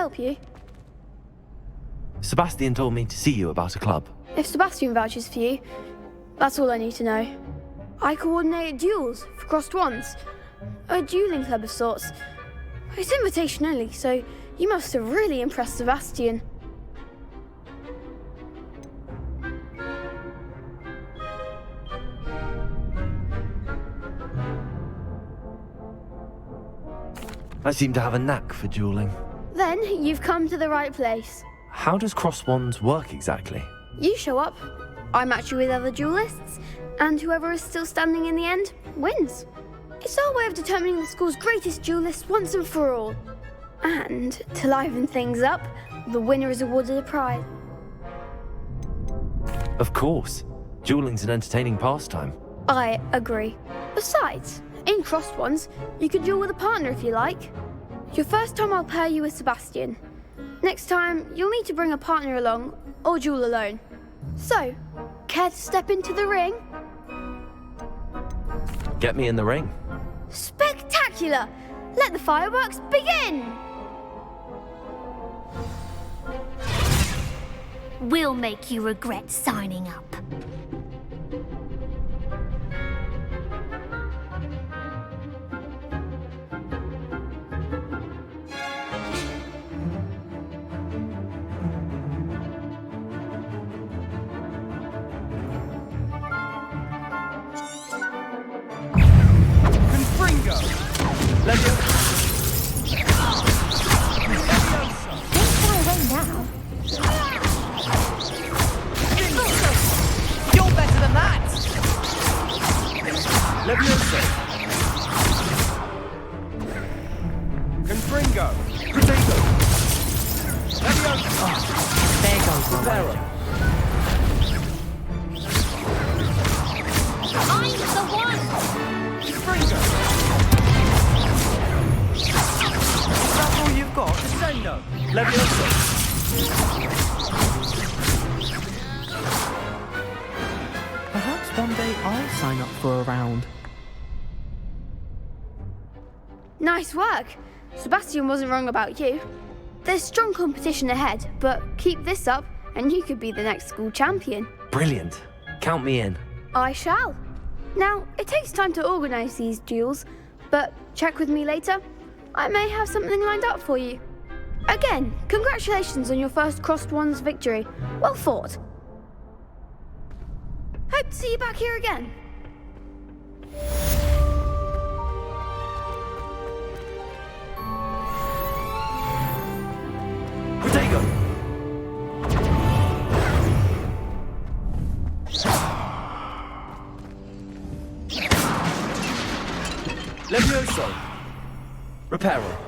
Speaker 14: help you?
Speaker 9: Sebastian told me to see you about a club.
Speaker 14: If Sebastian vouches for you, that's all I need to know. I coordinate duels for crossed wands. A dueling club of sorts. It's invitation only, so you must have really impressed Sebastian.
Speaker 9: I seem to have a knack for dueling.
Speaker 14: Then you've come to the right place.
Speaker 9: How does cross wands work exactly?
Speaker 14: You show up, I match you with other duelists, and whoever is still standing in the end wins. It's our way of determining the school's greatest duelist once and for all. And to liven things up, the winner is awarded a prize.
Speaker 9: Of course. Dueling's an entertaining pastime.
Speaker 14: I agree. Besides, in crossed ones, you can duel with a partner if you like. Your first time I'll pair you with Sebastian. Next time, you'll need to bring a partner along, or duel alone. So, care to step into the ring?
Speaker 9: Get me in the ring.
Speaker 14: Spectacular! Let the fireworks begin!
Speaker 8: We'll make you regret signing up.
Speaker 13: You're better than that!
Speaker 10: Levioso! Confringo! Potato! Levioso!
Speaker 13: There goes my
Speaker 10: Reparo!
Speaker 8: I'm the one!
Speaker 10: Confringo! Is that all you've got? Descendo! Levioso!
Speaker 2: Perhaps one day I'll sign up for a round.
Speaker 14: Nice work. Sebastian wasn't wrong about you. There's strong competition ahead, but keep this up and you could be the next school champion.
Speaker 9: Brilliant. Count me in.
Speaker 14: I shall. Now, it takes time to organise these duels, but check with me later. I may have something lined up for you. Again, congratulations on your first crossed wands victory. Well fought. Hope to see you back here again.
Speaker 10: Potato! Levioso! Reparo!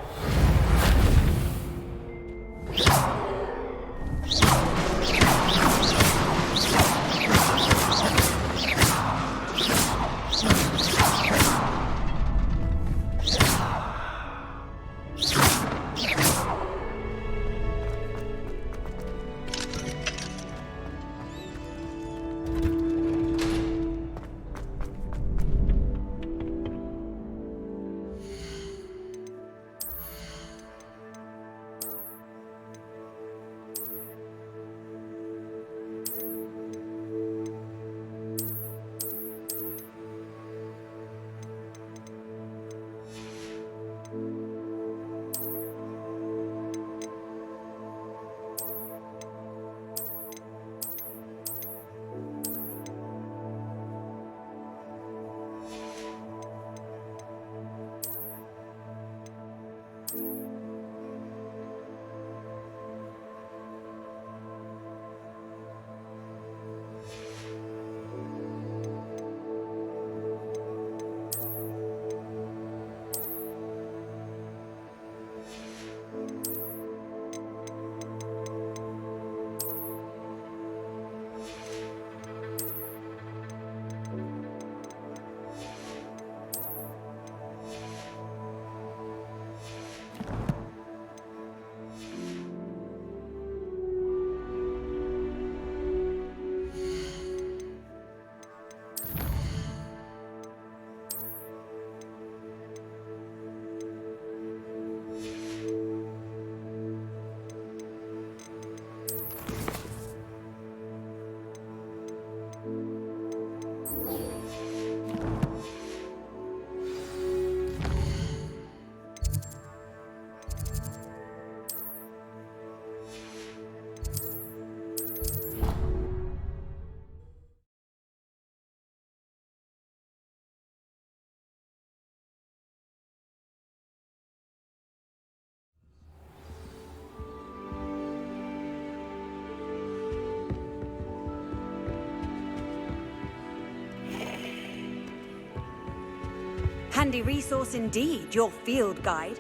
Speaker 11: Handy resource indeed, your field guide.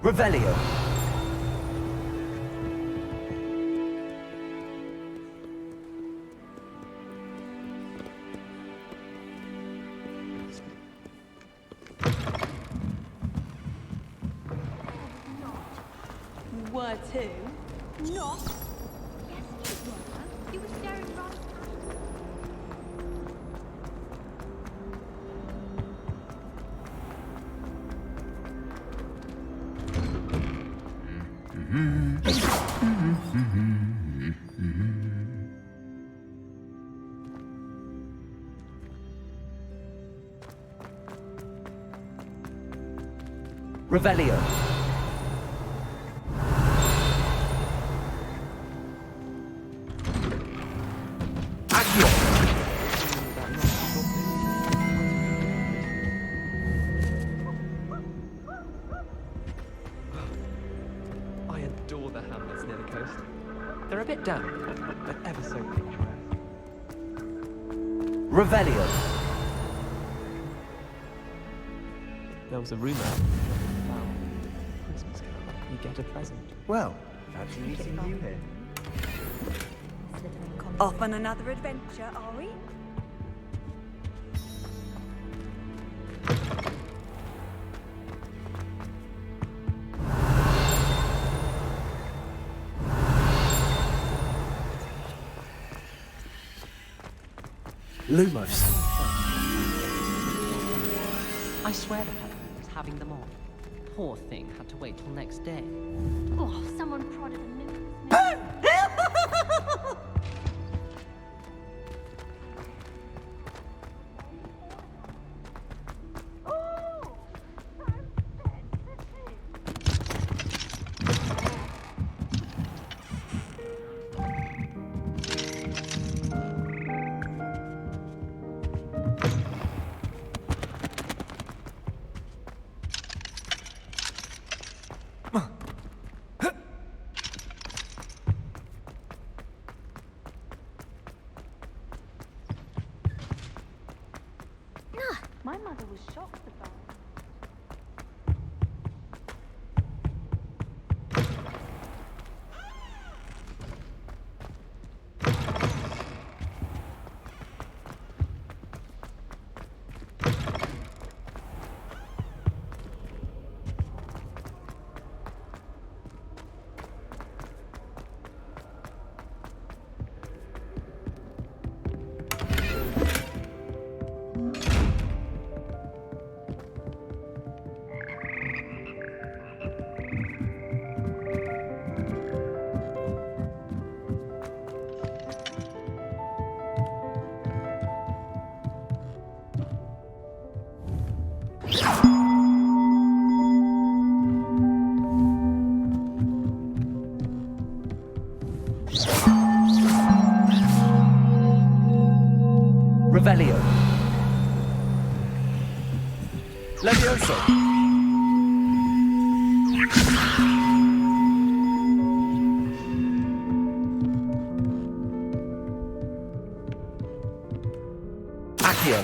Speaker 12: Revelio.
Speaker 11: Were to. Not.
Speaker 5: Yes, you were. You were staring right at
Speaker 12: Revelio.
Speaker 10: I adore the hamlets near the coast. They're a bit damp, but ever so picturesque.
Speaker 12: Revelio.
Speaker 10: There was a rumour. Wow. Christmas carol. You get a present.
Speaker 12: Well, fancy meeting you here.
Speaker 11: Off on another adventure, are we?
Speaker 12: Lumos.
Speaker 2: I swear the Pelican was having them on. Poor thing had to wait till next day.
Speaker 5: Oh, someone prodded a minute. My mother was shocked about it.
Speaker 12: Revelio. Levioso. Accio.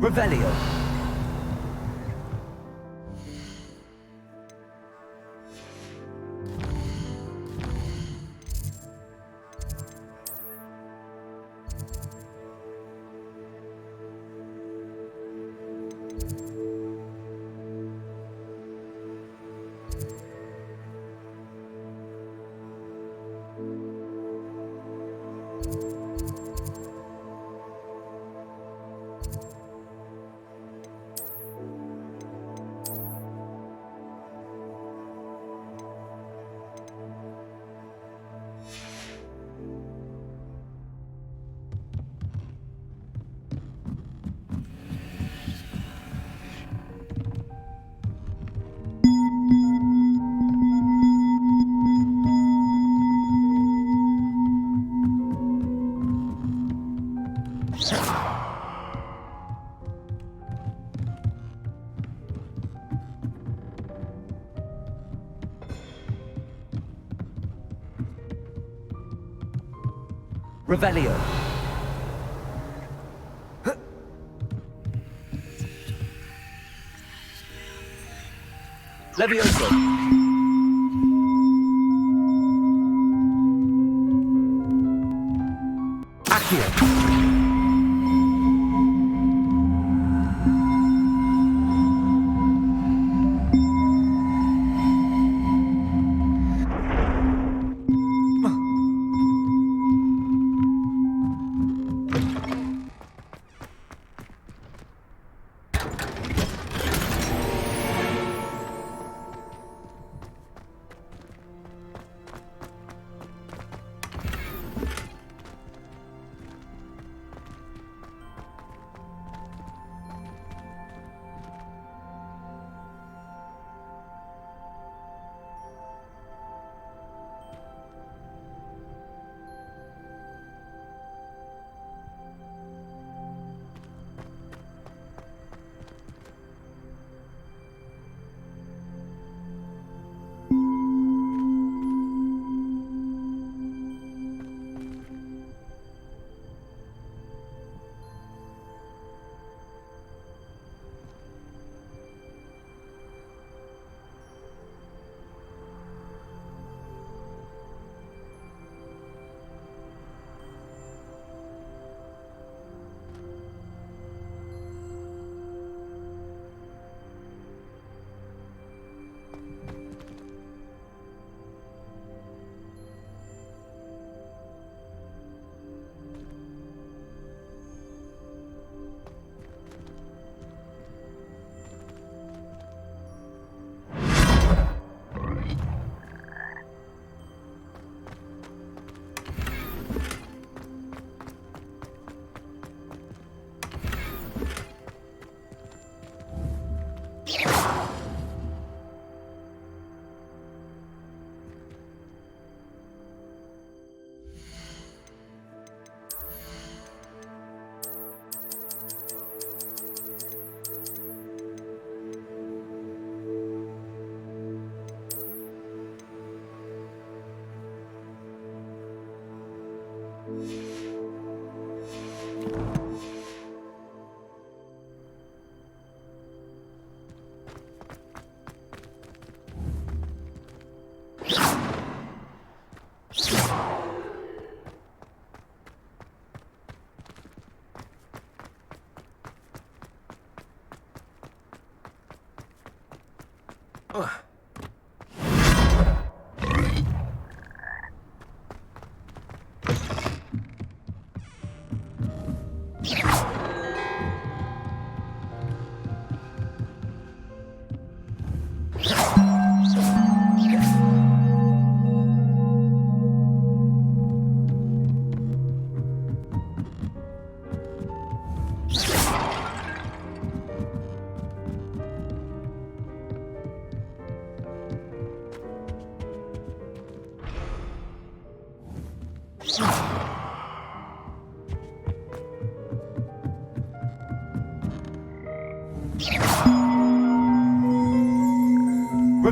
Speaker 12: Revelio. Revelio. Levioso. Accio.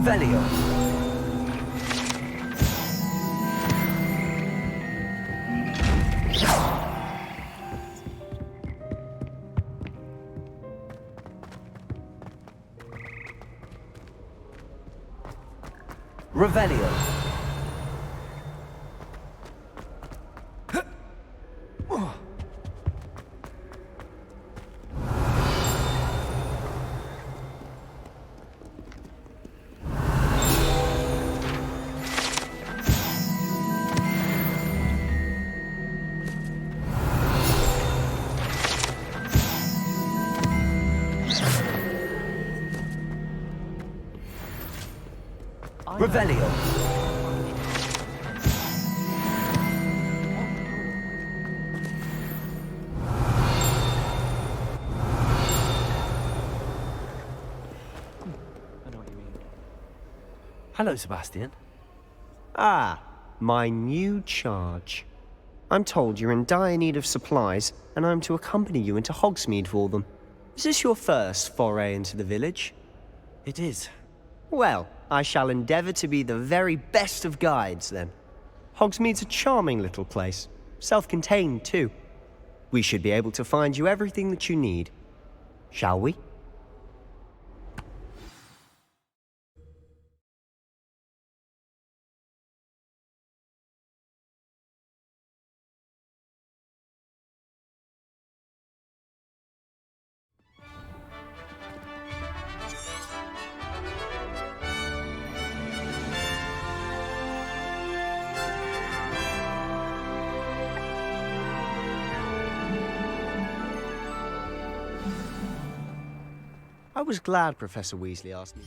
Speaker 12: Revelio. Revelio. Revelio.
Speaker 3: Hello, Sebastian.
Speaker 15: Ah, my new charge. I'm told you're in dire need of supplies, and I'm to accompany you into Hogsmeade for them. Is this your first foray into the village?
Speaker 3: It is.
Speaker 15: Well, I shall endeavour to be the very best of guides, then. Hogsmeade's a charming little place. self-contained too. We should be able to find you everything that you need. Shall we? I was glad Professor Weasley asked me.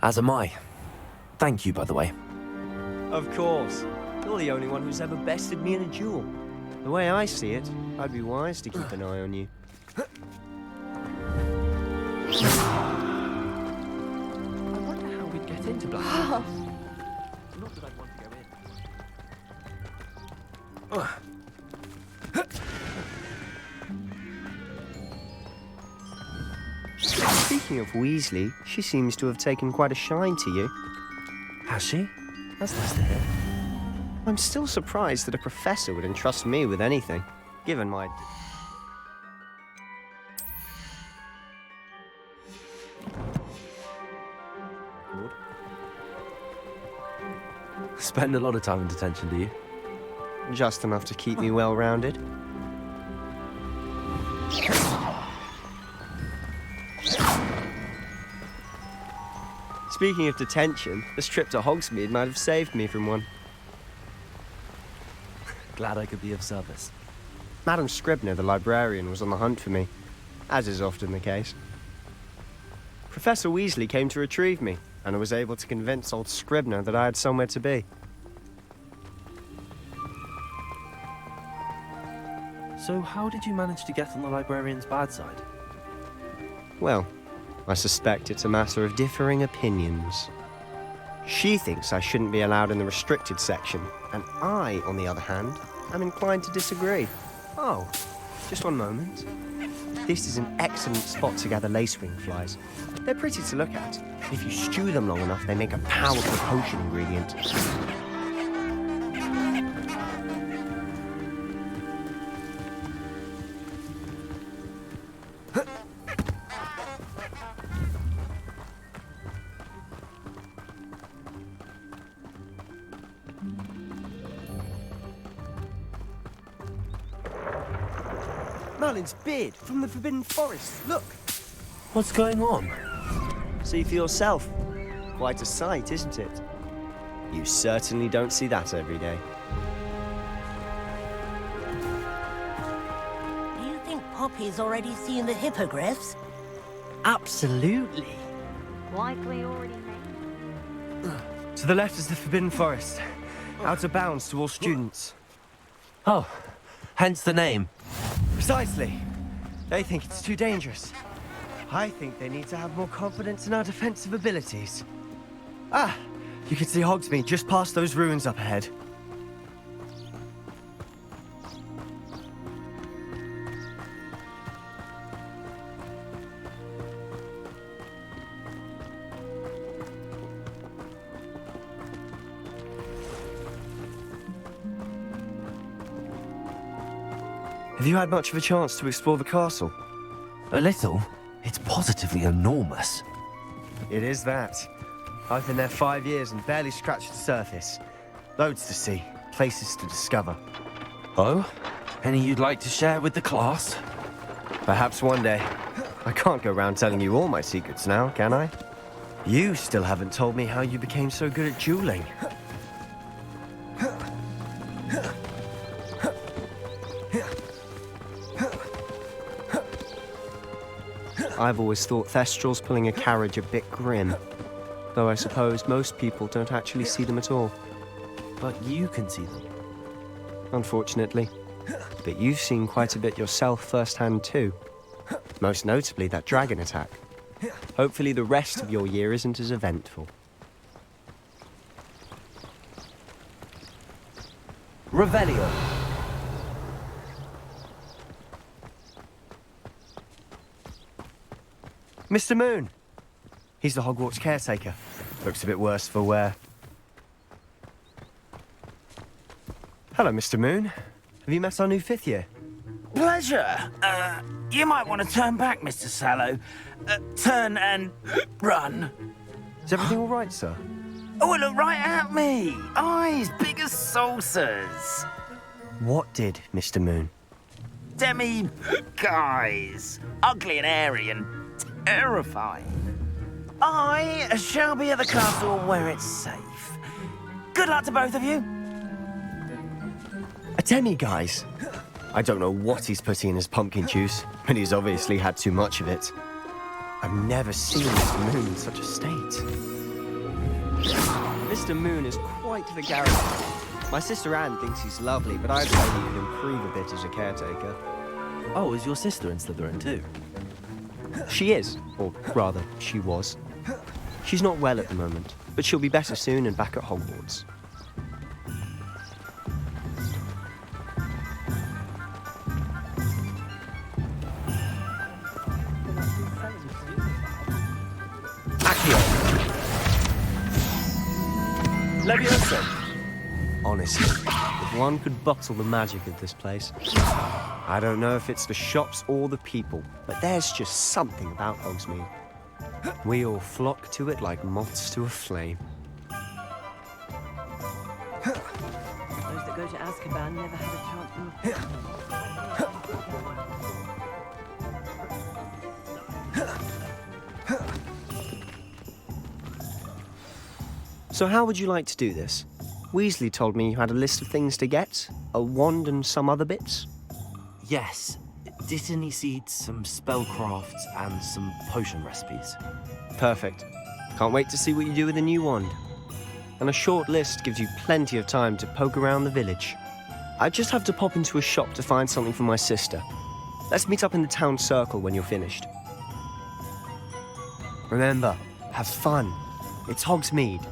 Speaker 3: As am I. Thank you, by the way.
Speaker 15: Of course. You're the only one who's ever bested me in a duel. The way I see it, I'd be wise to keep an eye on you.
Speaker 10: I wonder how we'd get into Black. Not that I'd want to go in.
Speaker 15: Speaking of Weasley, she seems to have taken quite a shine to you.
Speaker 3: Has she? That's nice to hear.
Speaker 15: I'm still surprised that a professor would entrust me with anything, given my...
Speaker 3: Spend a lot of time in detention, do you?
Speaker 15: Just enough to keep me well-rounded. Speaking of detention, this trip to Hogsmeade might have saved me from one.
Speaker 3: Glad I could be of service.
Speaker 15: Madam Scribner, the librarian, was on the hunt for me, as is often the case. Professor Weasley came to retrieve me, and I was able to convince old Scribner that I had somewhere to be.
Speaker 3: So how did you manage to get on the librarian's bad side?
Speaker 15: Well, I suspect it's a matter of differing opinions. She thinks I shouldn't be allowed in the restricted section, and I, on the other hand, am inclined to disagree. Oh, just one moment. This is an excellent spot to gather lacewing flies. They're pretty to look at. If you stew them long enough, they make a powerful potion ingredient. Merlin's beard from the Forbidden Forest. Look!
Speaker 3: What's going on?
Speaker 15: See for yourself. Quite a sight, isn't it? You certainly don't see that every day.
Speaker 16: Do you think Poppy's already seen the hippogriffs?
Speaker 15: Absolutely.
Speaker 5: Likely already made.
Speaker 15: To the left is the Forbidden Forest. Out of bounds to all students.
Speaker 3: Oh, hence the name.
Speaker 15: Precisely. They think it's too dangerous. I think they need to have more confidence in our defensive abilities. Ah, you can see Hogsmeade just past those ruins up ahead. Have you had much of a chance to explore the castle?
Speaker 3: A little? It's positively enormous.
Speaker 15: It is that. I've been there 5 years and barely scratched the surface. Loads to see, places to discover.
Speaker 3: Oh? Any you'd like to share with the class?
Speaker 15: Perhaps one day. I can't go around telling you all my secrets now, can I? You still haven't told me how you became so good at dueling. I've always thought Thestrals pulling a carriage a bit grim. Though I suppose most people don't actually see them at all.
Speaker 3: But you can see them.
Speaker 15: Unfortunately. But you've seen quite a bit yourself firsthand too. Most notably that dragon attack. Hopefully the rest of your year isn't as eventful.
Speaker 12: Revelio.
Speaker 15: Mr. Moon! He's the Hogwarts caretaker. Looks a bit worse for wear. Hello, Mr. Moon. Have you met our new 5th year?
Speaker 17: Pleasure. You might want to turn back, Mr. Sallow. Turn and run.
Speaker 15: Is everything all right, sir?
Speaker 17: Oh, look right at me. Eyes big as saucers.
Speaker 15: What did, Mr. Moon?
Speaker 17: Guys. Ugly and airy and terrifying. I shall be at the castle where it's safe. Good luck to both of you.
Speaker 15: A demi-guise? I don't know what he's putting in his pumpkin juice, but he's obviously had too much of it. I've never seen Mr. Moon in such a state. Mr. Moon is quite the character. My sister Anne thinks he's lovely, but I'd say he could improve a bit as a caretaker.
Speaker 3: Oh, is your sister in Slytherin too?
Speaker 15: She is, or rather, she was. She's not well at the moment, but she'll be better soon and back at Hogwarts.
Speaker 12: Leviosa.
Speaker 15: Honestly, if one could bottle the magic of this place. I don't know if it's the shops or the people, but there's just something about Hogsmeade. We all flock to it like moths to a flame.
Speaker 16: Those that go to Azkaban never had a chance
Speaker 15: So how would you like to do this? Weasley told me you had a list of things to get, a wand and some other bits.
Speaker 3: Yes. Dittany seeds, some spellcrafts, and some potion recipes.
Speaker 15: Perfect. Can't wait to see what you do with the new wand. And a short list gives you plenty of time to poke around the village. I just have to pop into a shop to find something for my sister. Let's meet up in the town circle when you're finished. Remember, have fun. It's Hogsmeade.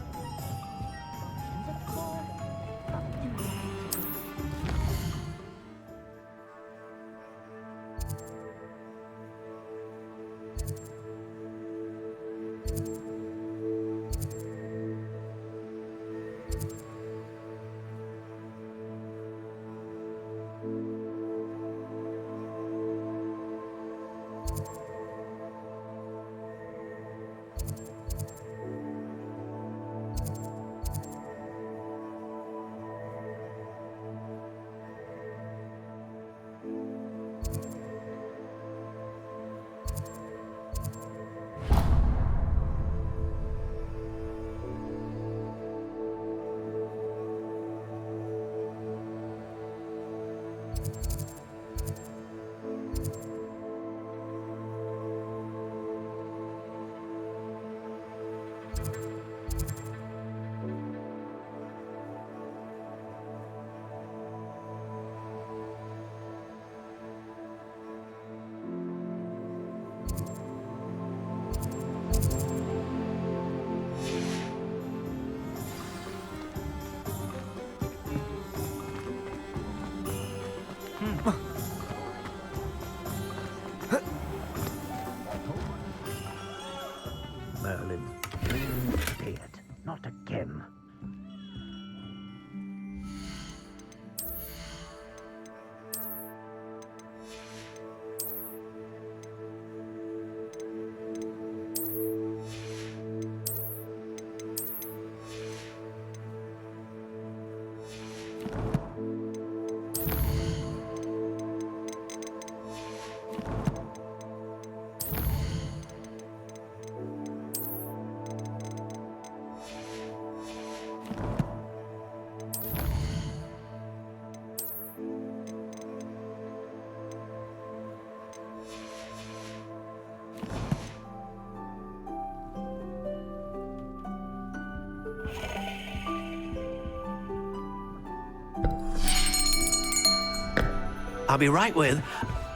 Speaker 6: I'll be right with...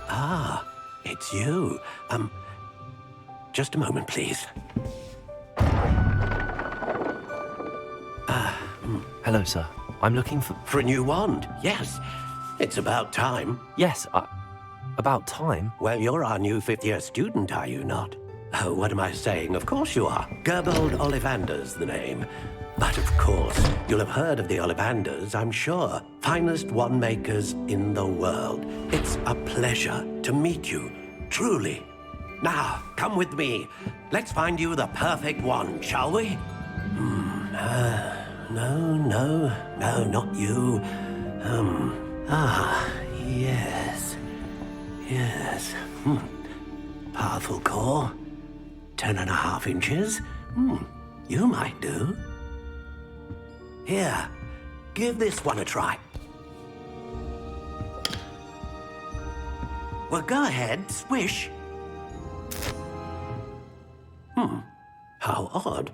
Speaker 6: Ah, it's you. Just a moment, please.
Speaker 3: Hello, sir. I'm looking for...
Speaker 6: For a new wand, yes. It's about time.
Speaker 3: Yes, about time?
Speaker 6: Well, you're our new fifth-year student, are you not? Oh, what am I saying? Of course you are. Gerbold Ollivander's the name. But of course, you'll have heard of the Ollivanders, I'm sure. Finest wand makers in the world. It's a pleasure to meet you, truly. Now, come with me. Let's find you the perfect wand, shall we? No, not you. Yes. Powerful core. 10.5 inches. You might do. Here, give this one a try. Well, go ahead, swish. How odd.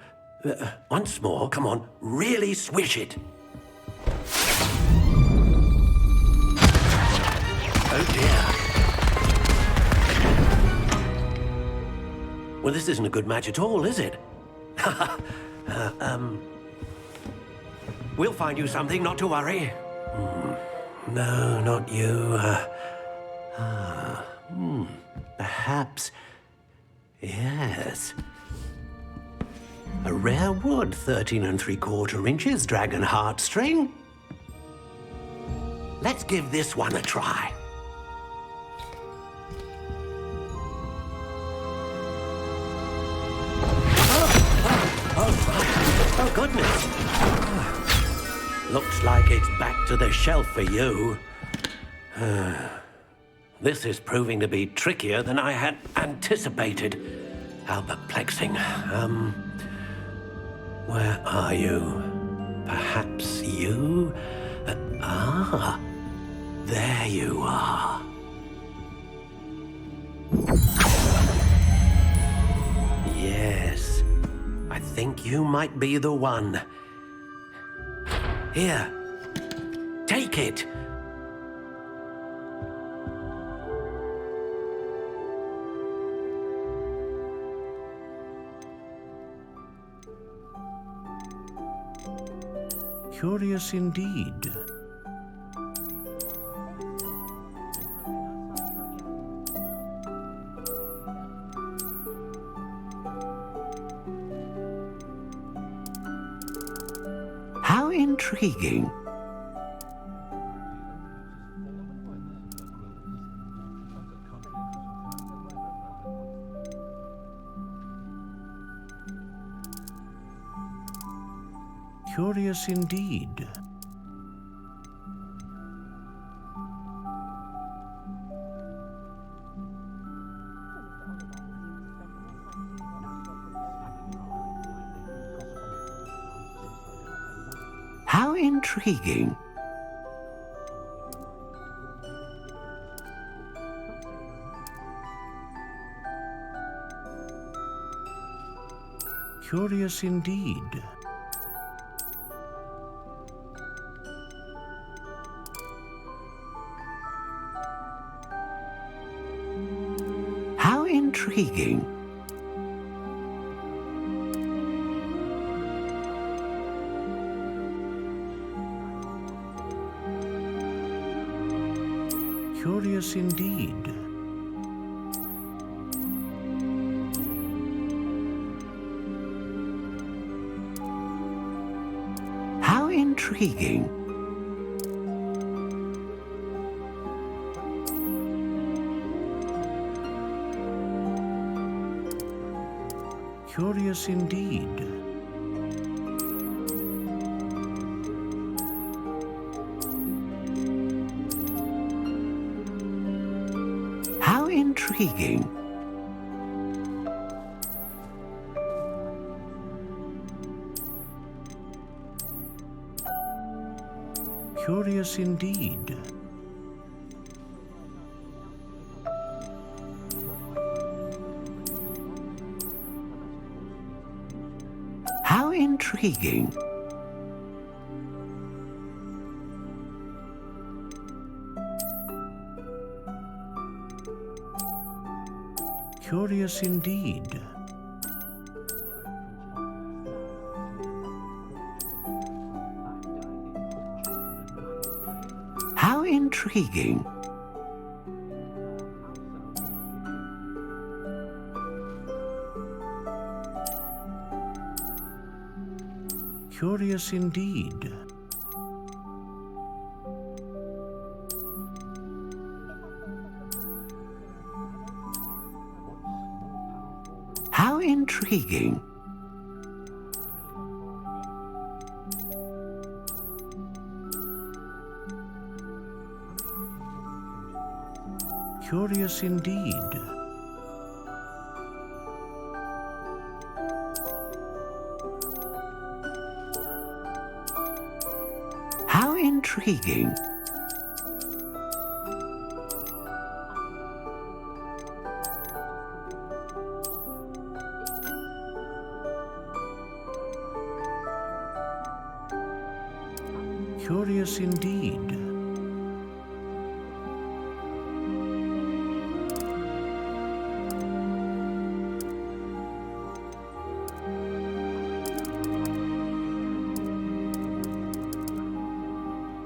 Speaker 6: Once more, come on, really swish it. Oh dear. Well, this isn't a good match at all, is it? We'll find you something, not to worry. No, not you. Perhaps... Yes. A rare wood, 13 3/4 inches, dragon heartstring. Let's give this one a try. Oh, goodness. Looks like it's back to the shelf for you. This is proving to be trickier than I had anticipated. How perplexing. Where are you? Perhaps you? There you are. Yes, I think you might be the one. Here, take it.
Speaker 18: Curious indeed.
Speaker 6: How intriguing.
Speaker 18: Curious indeed.
Speaker 6: How intriguing.
Speaker 18: Curious indeed.
Speaker 6: How intriguing.
Speaker 18: Curious indeed.
Speaker 6: How intriguing.
Speaker 18: Curious indeed.
Speaker 6: How intriguing.
Speaker 18: Curious indeed.
Speaker 6: How intriguing.
Speaker 18: Curious indeed.
Speaker 6: How intriguing.
Speaker 18: Curious indeed.
Speaker 6: How intriguing.
Speaker 18: Curious indeed.
Speaker 6: How intriguing.
Speaker 18: Curious indeed.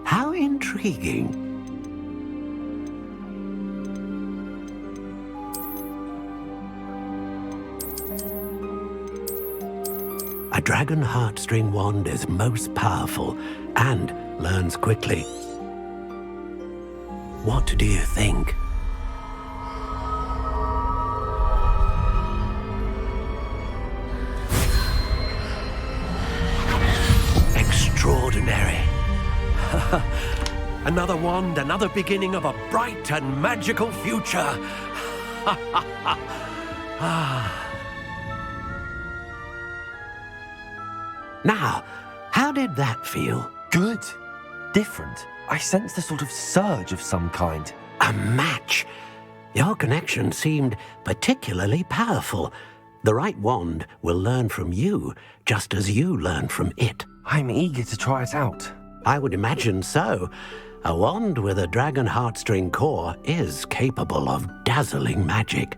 Speaker 6: How intriguing. A dragon heartstring wand is most powerful and learns quickly. What do you think? Extraordinary. Another wand, another beginning of a bright and magical future. Now, how did that feel?
Speaker 9: Good. Different. I sensed a sort of surge of some kind.
Speaker 6: A match. Your connection seemed particularly powerful. The right wand will learn from you, just as you learn from it.
Speaker 9: I'm eager to try it out.
Speaker 6: I would imagine so. A wand with a dragon heartstring core is capable of dazzling magic.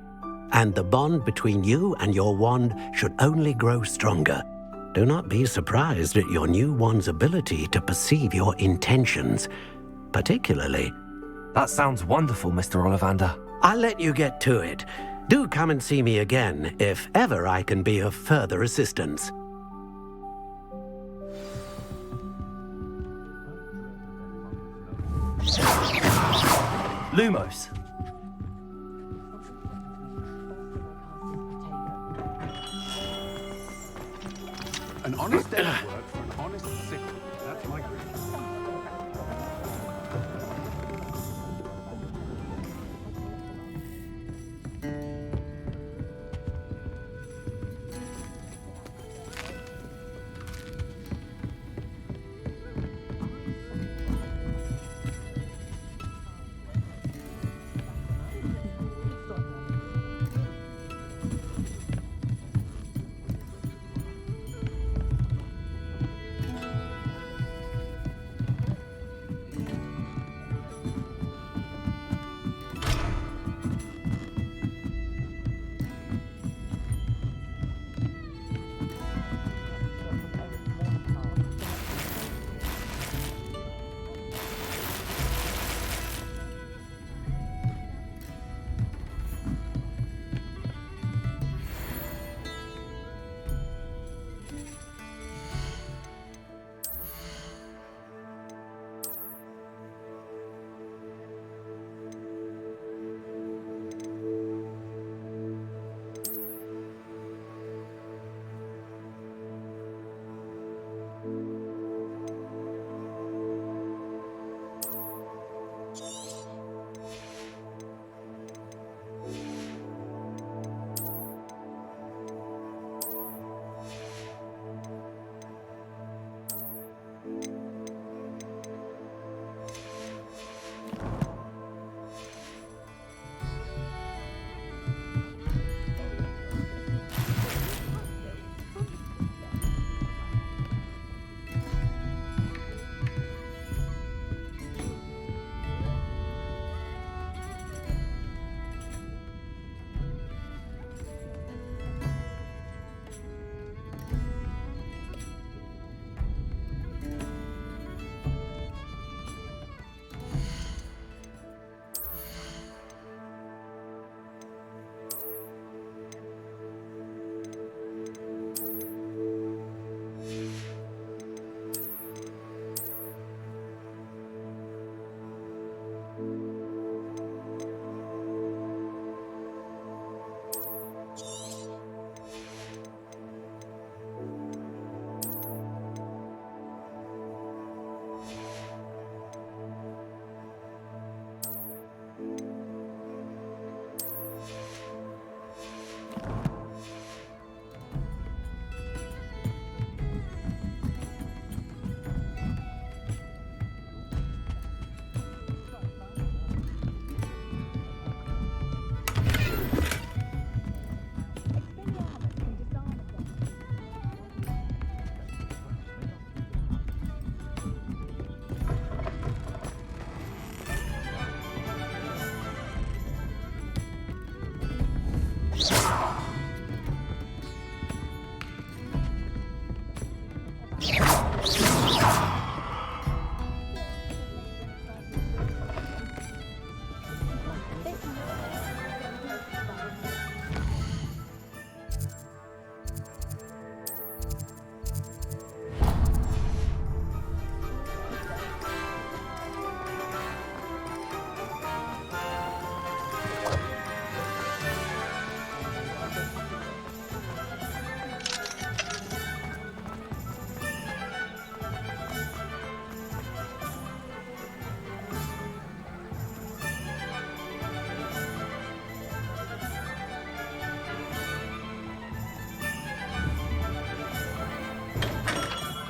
Speaker 6: And the bond between you and your wand should only grow stronger. Do not be surprised at your new wand's ability to perceive your intentions, particularly.
Speaker 9: That sounds wonderful, Mr. Ollivander.
Speaker 6: I'll let you get to it. Do come and see me again if ever I can be of further assistance.
Speaker 9: Lumos.
Speaker 19: An honest day's work for an honest sick. That's my greeting.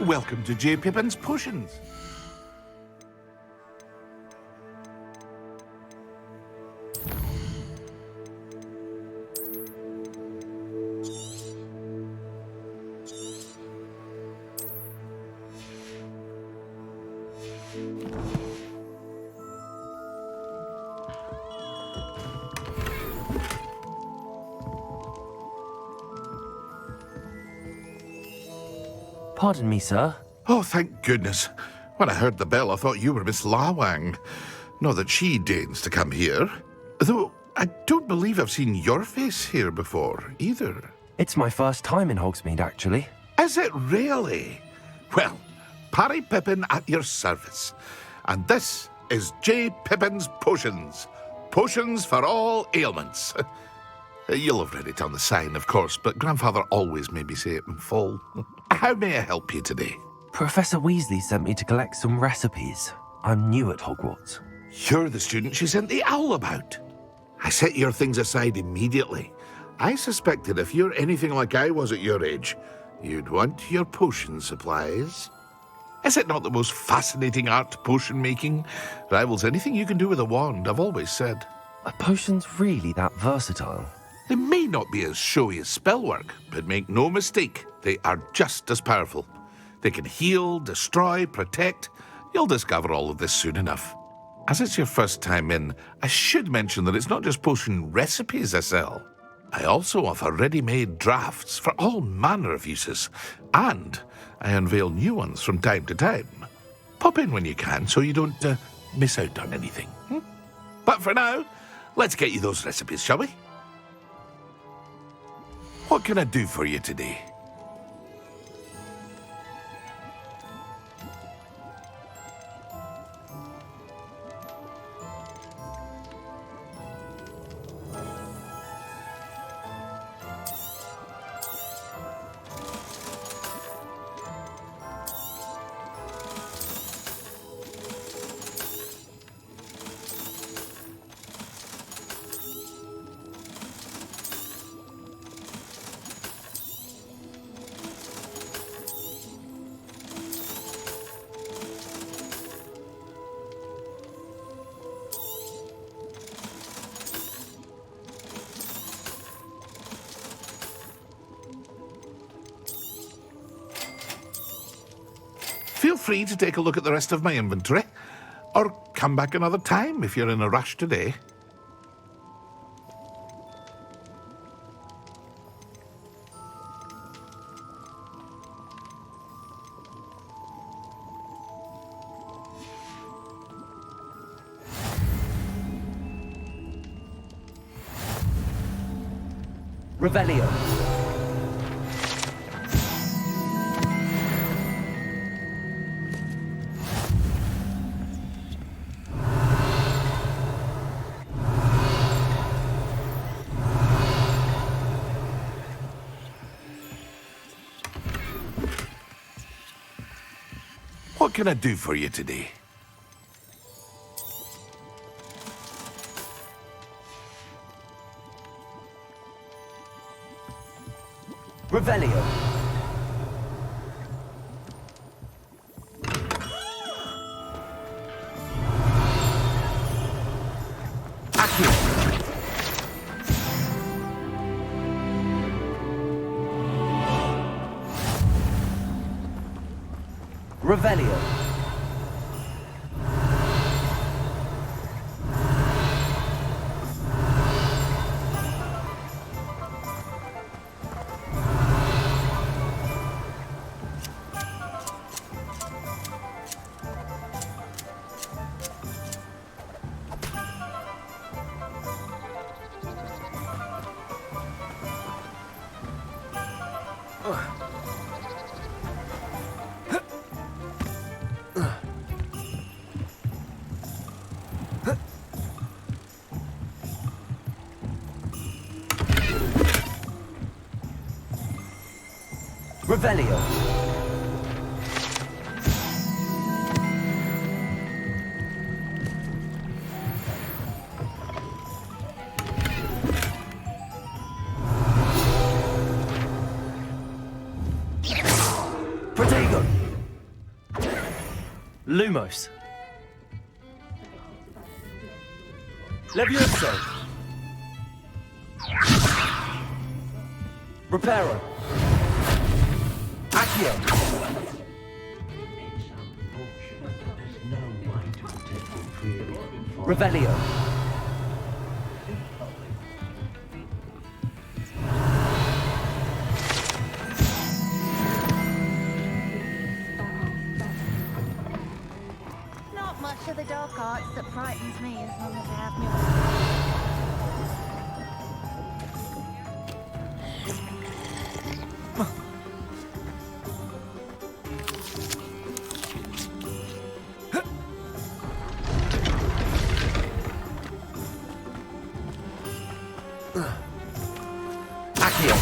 Speaker 7: Welcome to J. Pippin's Potions.
Speaker 9: Pardon me, sir.
Speaker 7: Oh, thank goodness. When I heard the bell, I thought you were Miss Lawang. Not that she deigns to come here. Though I don't believe I've seen your face here before, either.
Speaker 9: It's my first time in Hogsmeade, actually.
Speaker 7: Is it really? Well, Parry Pippin at your service. And this is J. Pippin's Potions. Potions for all ailments. You'll have read it on the sign, of course, but Grandfather always made me say it in full. How may I help you today?
Speaker 9: Professor Weasley sent me to collect some recipes. I'm new at Hogwarts.
Speaker 7: You're the student she sent the owl about. I set your things aside immediately. I suspected if you're anything like I was at your age, you'd want your potion supplies. Is it not the most fascinating art, potion making? Rivals anything you can do with a wand, I've always said.
Speaker 9: Are potions really that versatile?
Speaker 7: They may not be as showy as spellwork, but make no mistake, they are just as powerful. They can heal, destroy, protect. You'll discover all of this soon enough. As it's your first time in, I should mention that it's not just potion recipes I sell. I also offer ready-made drafts for all manner of uses, and I unveil new ones from time to time. Pop in when you can so you don't miss out on anything. But for now, let's get you those recipes, shall we? What can I do for you today? Feel free to take a look at the rest of my inventory, or come back another time if you're in a rush today.
Speaker 12: Revelio.
Speaker 7: What can I do for you today?
Speaker 12: Revelio. Revelio. Revelio. Protego.
Speaker 9: Lumos. Levioso. Reparo. Accio. Revelio.
Speaker 20: Not much of the dark arts that frightens me as long as I have my
Speaker 9: Accio.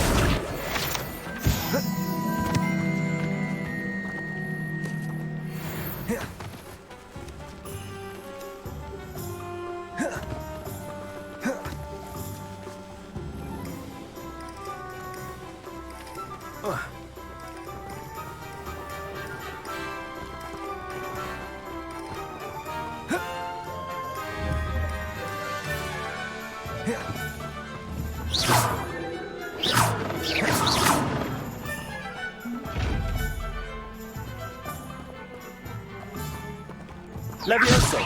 Speaker 9: Levioso.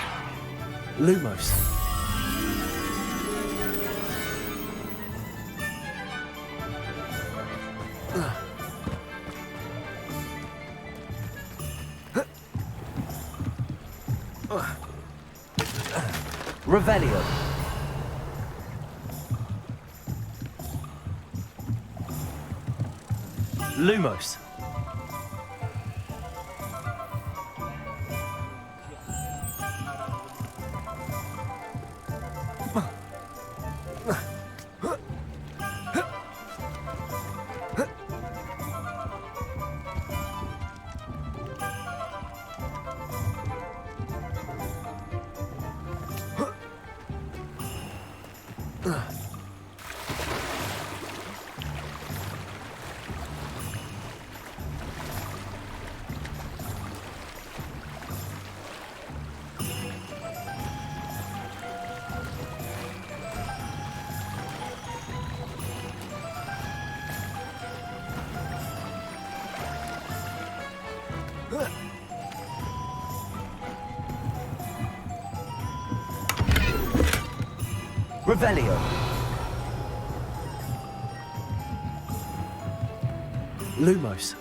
Speaker 9: Lumos. Revelio. Lumos. Revelio. Lumos.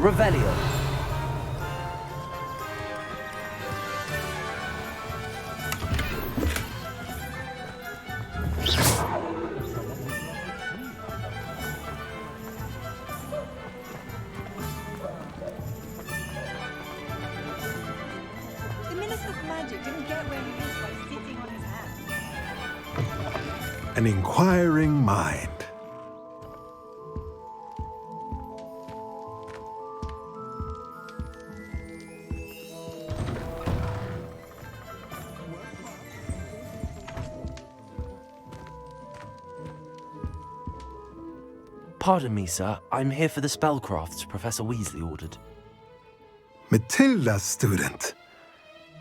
Speaker 12: Revelio.
Speaker 11: The Minister of Magic didn't get where he is by sitting on his hands.
Speaker 21: An inquiring mind.
Speaker 3: Pardon me, sir. I'm here for the spellcrafts Professor Weasley ordered.
Speaker 21: Matilda, student.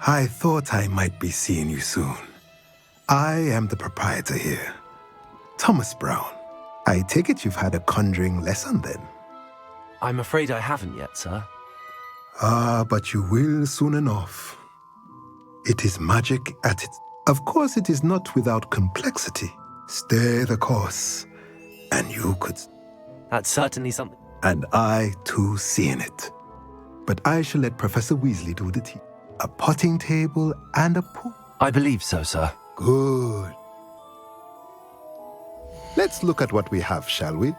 Speaker 21: I thought I might be seeing you soon. I am the proprietor here, Thomas Brown. I take it you've had a conjuring lesson then?
Speaker 3: I'm afraid I haven't yet, sir.
Speaker 21: Ah, but you will soon enough. It is magic at its... Of course, it is not without complexity. Stay the course, and you could...
Speaker 3: That's certainly something.
Speaker 21: And I, too, see in it. But I shall let Professor Weasley do the tea. A potting table and a pool.
Speaker 3: I believe so, sir.
Speaker 21: Good. Let's look at what we have, shall we?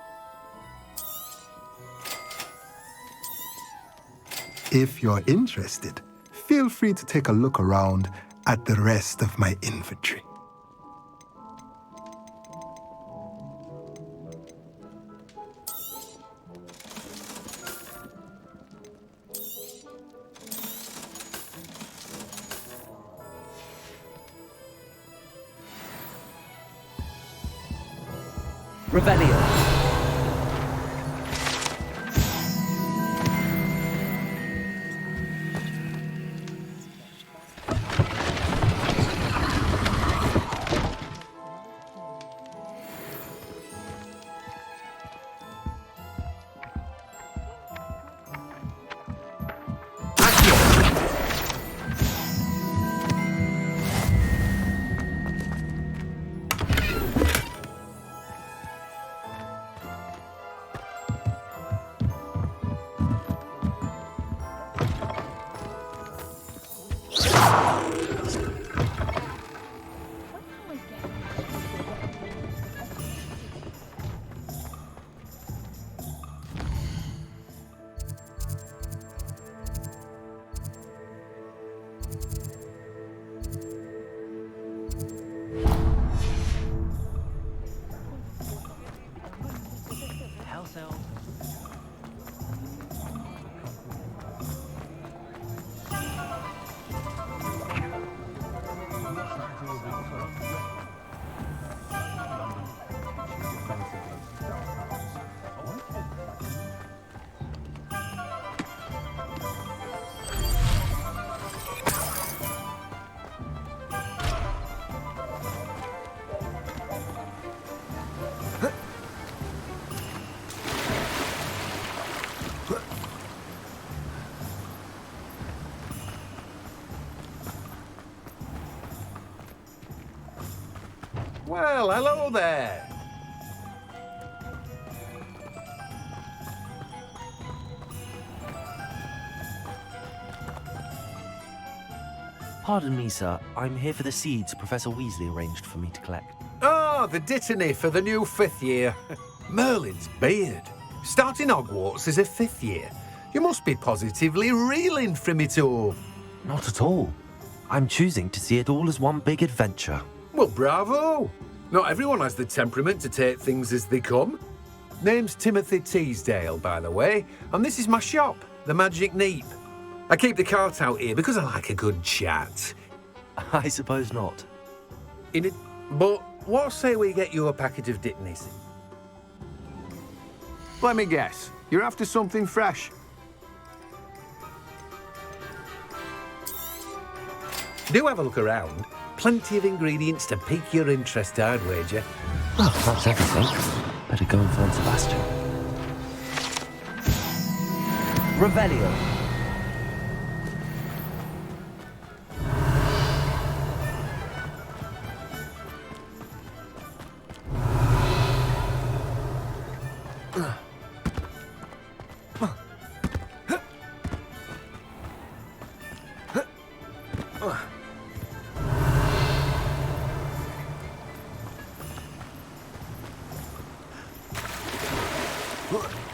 Speaker 21: If you're interested, feel free to take a look around at the rest of my inventory.
Speaker 12: Revelio.
Speaker 6: Well, hello there.
Speaker 3: Pardon me, sir. I'm here for the seeds Professor Weasley arranged for me to collect.
Speaker 6: Oh, the dittany for the new 5th year. Merlin's beard. Starting Hogwarts as a 5th year. You must be positively reeling from it all.
Speaker 3: Not at all. I'm choosing to see it all as one big adventure.
Speaker 6: Well, bravo. Not everyone has the temperament to take things as they come. Name's Timothy Teasdale, by the way, and this is my shop, the Magic Neep. I keep the cart out here because I like a good chat.
Speaker 3: I suppose not.
Speaker 6: But what say we get you a packet of Dittanies?
Speaker 19: Let me guess. You're after something fresh.
Speaker 6: Do have a look around. Plenty of ingredients to pique your interest, I'd wager.
Speaker 3: Well, that's everything. Better go and find Sebastian.
Speaker 12: Revelio. Revelio.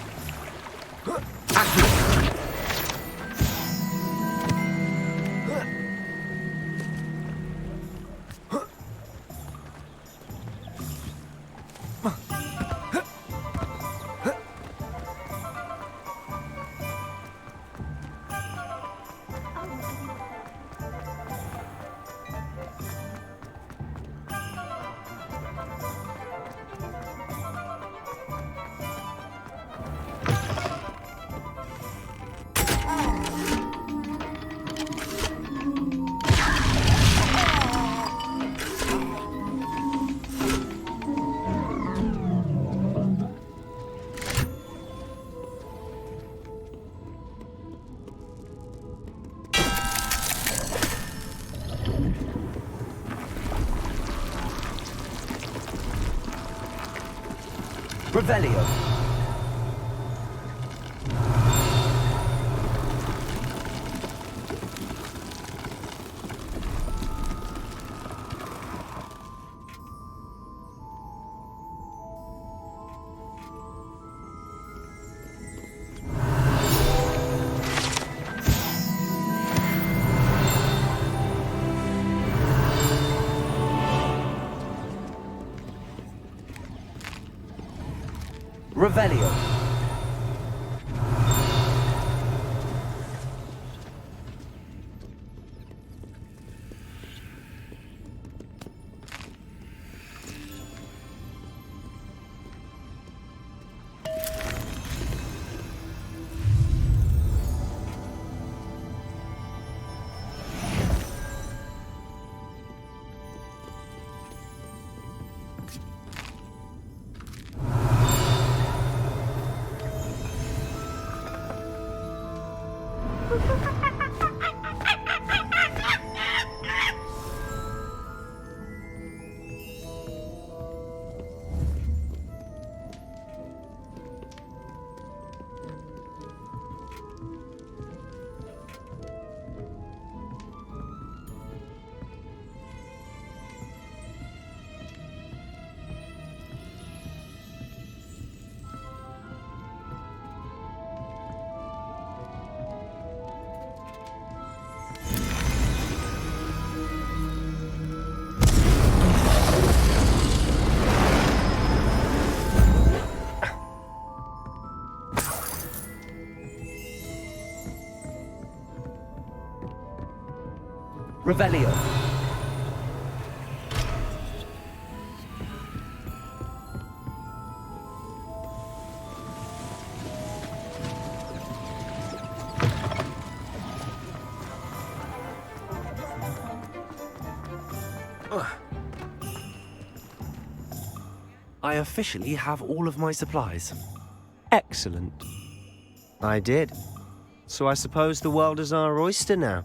Speaker 12: Revelio. Revelio.
Speaker 9: I officially have all of my supplies.
Speaker 15: Excellent. I did. So I suppose the world is our oyster now.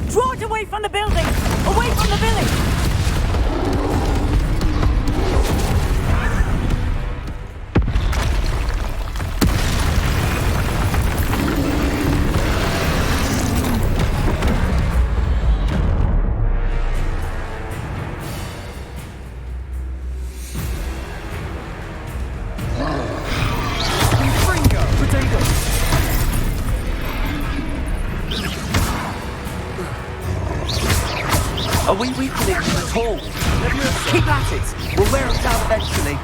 Speaker 11: Draw it away from the building! Away from the village!
Speaker 12: Are we weakening them at all? Keep at it! We'll wear them down eventually.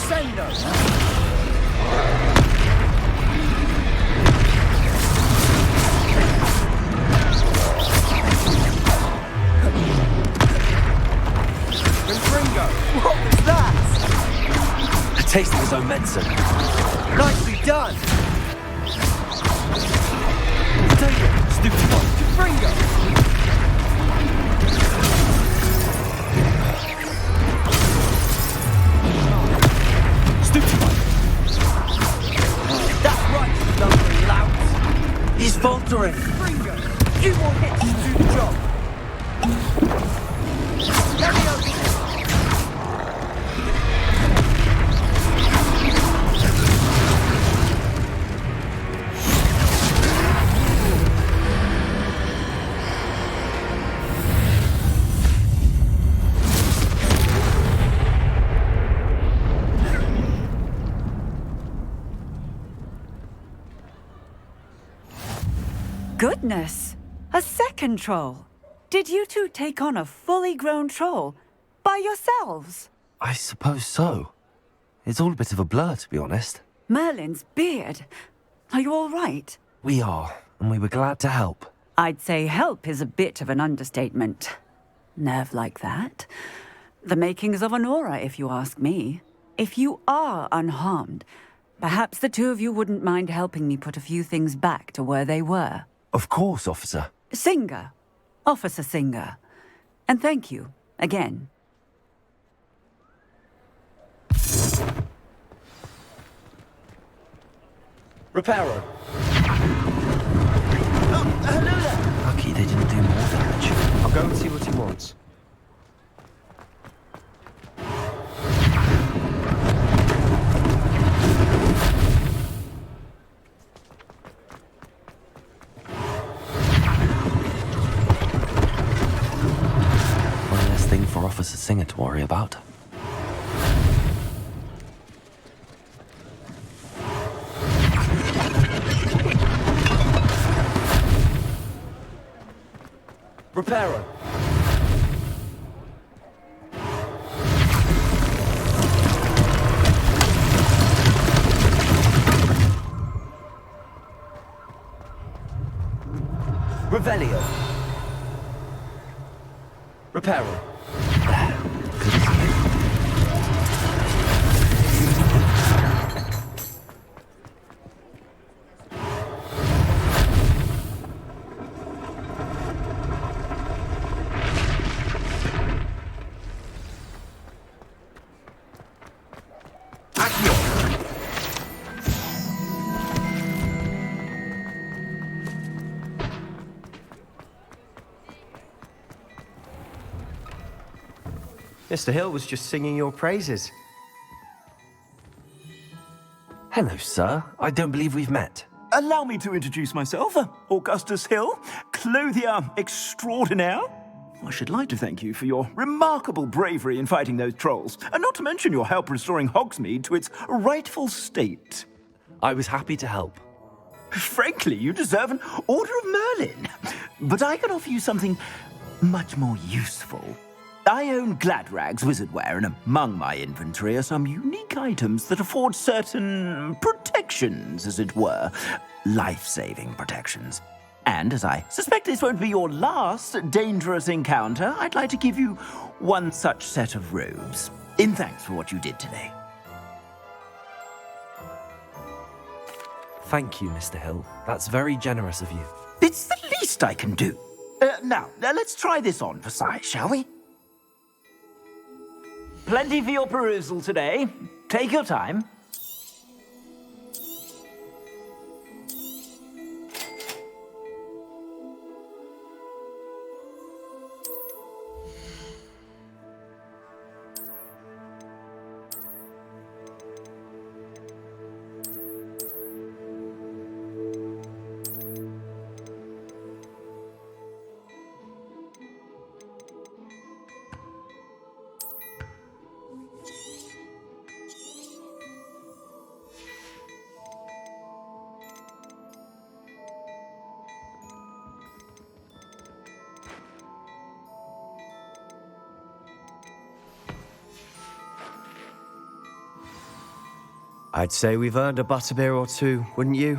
Speaker 12: Sendo!
Speaker 15: Ringo, what was that?
Speaker 9: A taste of his own medicine.
Speaker 15: Nicely done!
Speaker 9: Take it, stupid one.
Speaker 15: Ringo!
Speaker 12: That's right, you lumbering lout!
Speaker 9: He's
Speaker 12: He's faltering.
Speaker 16: Springer, few more hits to do the job. Leviosa!
Speaker 4: Goodness! A second troll! Did you two take on a fully grown troll by yourselves?
Speaker 9: I suppose so. It's all a bit of a blur, to be honest.
Speaker 4: Merlin's beard. Are you all right?
Speaker 9: We are, and we were glad to help.
Speaker 4: I'd say help is a bit of an understatement. Nerve like that. The makings of an aura, if you ask me. If you are unharmed, perhaps the two of you wouldn't mind helping me put a few things back to where they were.
Speaker 9: Of course, officer.
Speaker 4: Singer. Officer Singer. And thank you, again.
Speaker 12: Reparo.
Speaker 16: Hello there!
Speaker 9: Lucky they didn't do more damage.
Speaker 15: I'll go and see what he wants.
Speaker 9: One less thing for Officer Singer to worry about.
Speaker 12: Reparo. Revelio. Reparo.
Speaker 15: Mr. Hill was just singing your praises.
Speaker 9: Hello, sir. I don't believe we've met.
Speaker 22: Allow me to introduce myself, Augustus Hill, clothier extraordinaire. I should like to thank you for your remarkable bravery in fighting those trolls, and not to mention your help restoring Hogsmeade to its rightful state.
Speaker 9: I was happy to help.
Speaker 22: Frankly, you deserve an Order of Merlin. But I can offer you something much more useful. I own Gladrag's wizardware, and among my inventory are some unique items that afford certain protections, as it were. Life-saving protections. And as I suspect this won't be your last dangerous encounter, I'd like to give you one such set of robes, in thanks for what you did today.
Speaker 9: Thank you, Mr. Hill. That's very generous of you.
Speaker 22: It's the least I can do. Now, let's try this on for size, shall we? Plenty for your perusal today. Take your time.
Speaker 15: I'd say we've earned a butterbeer or two, wouldn't you?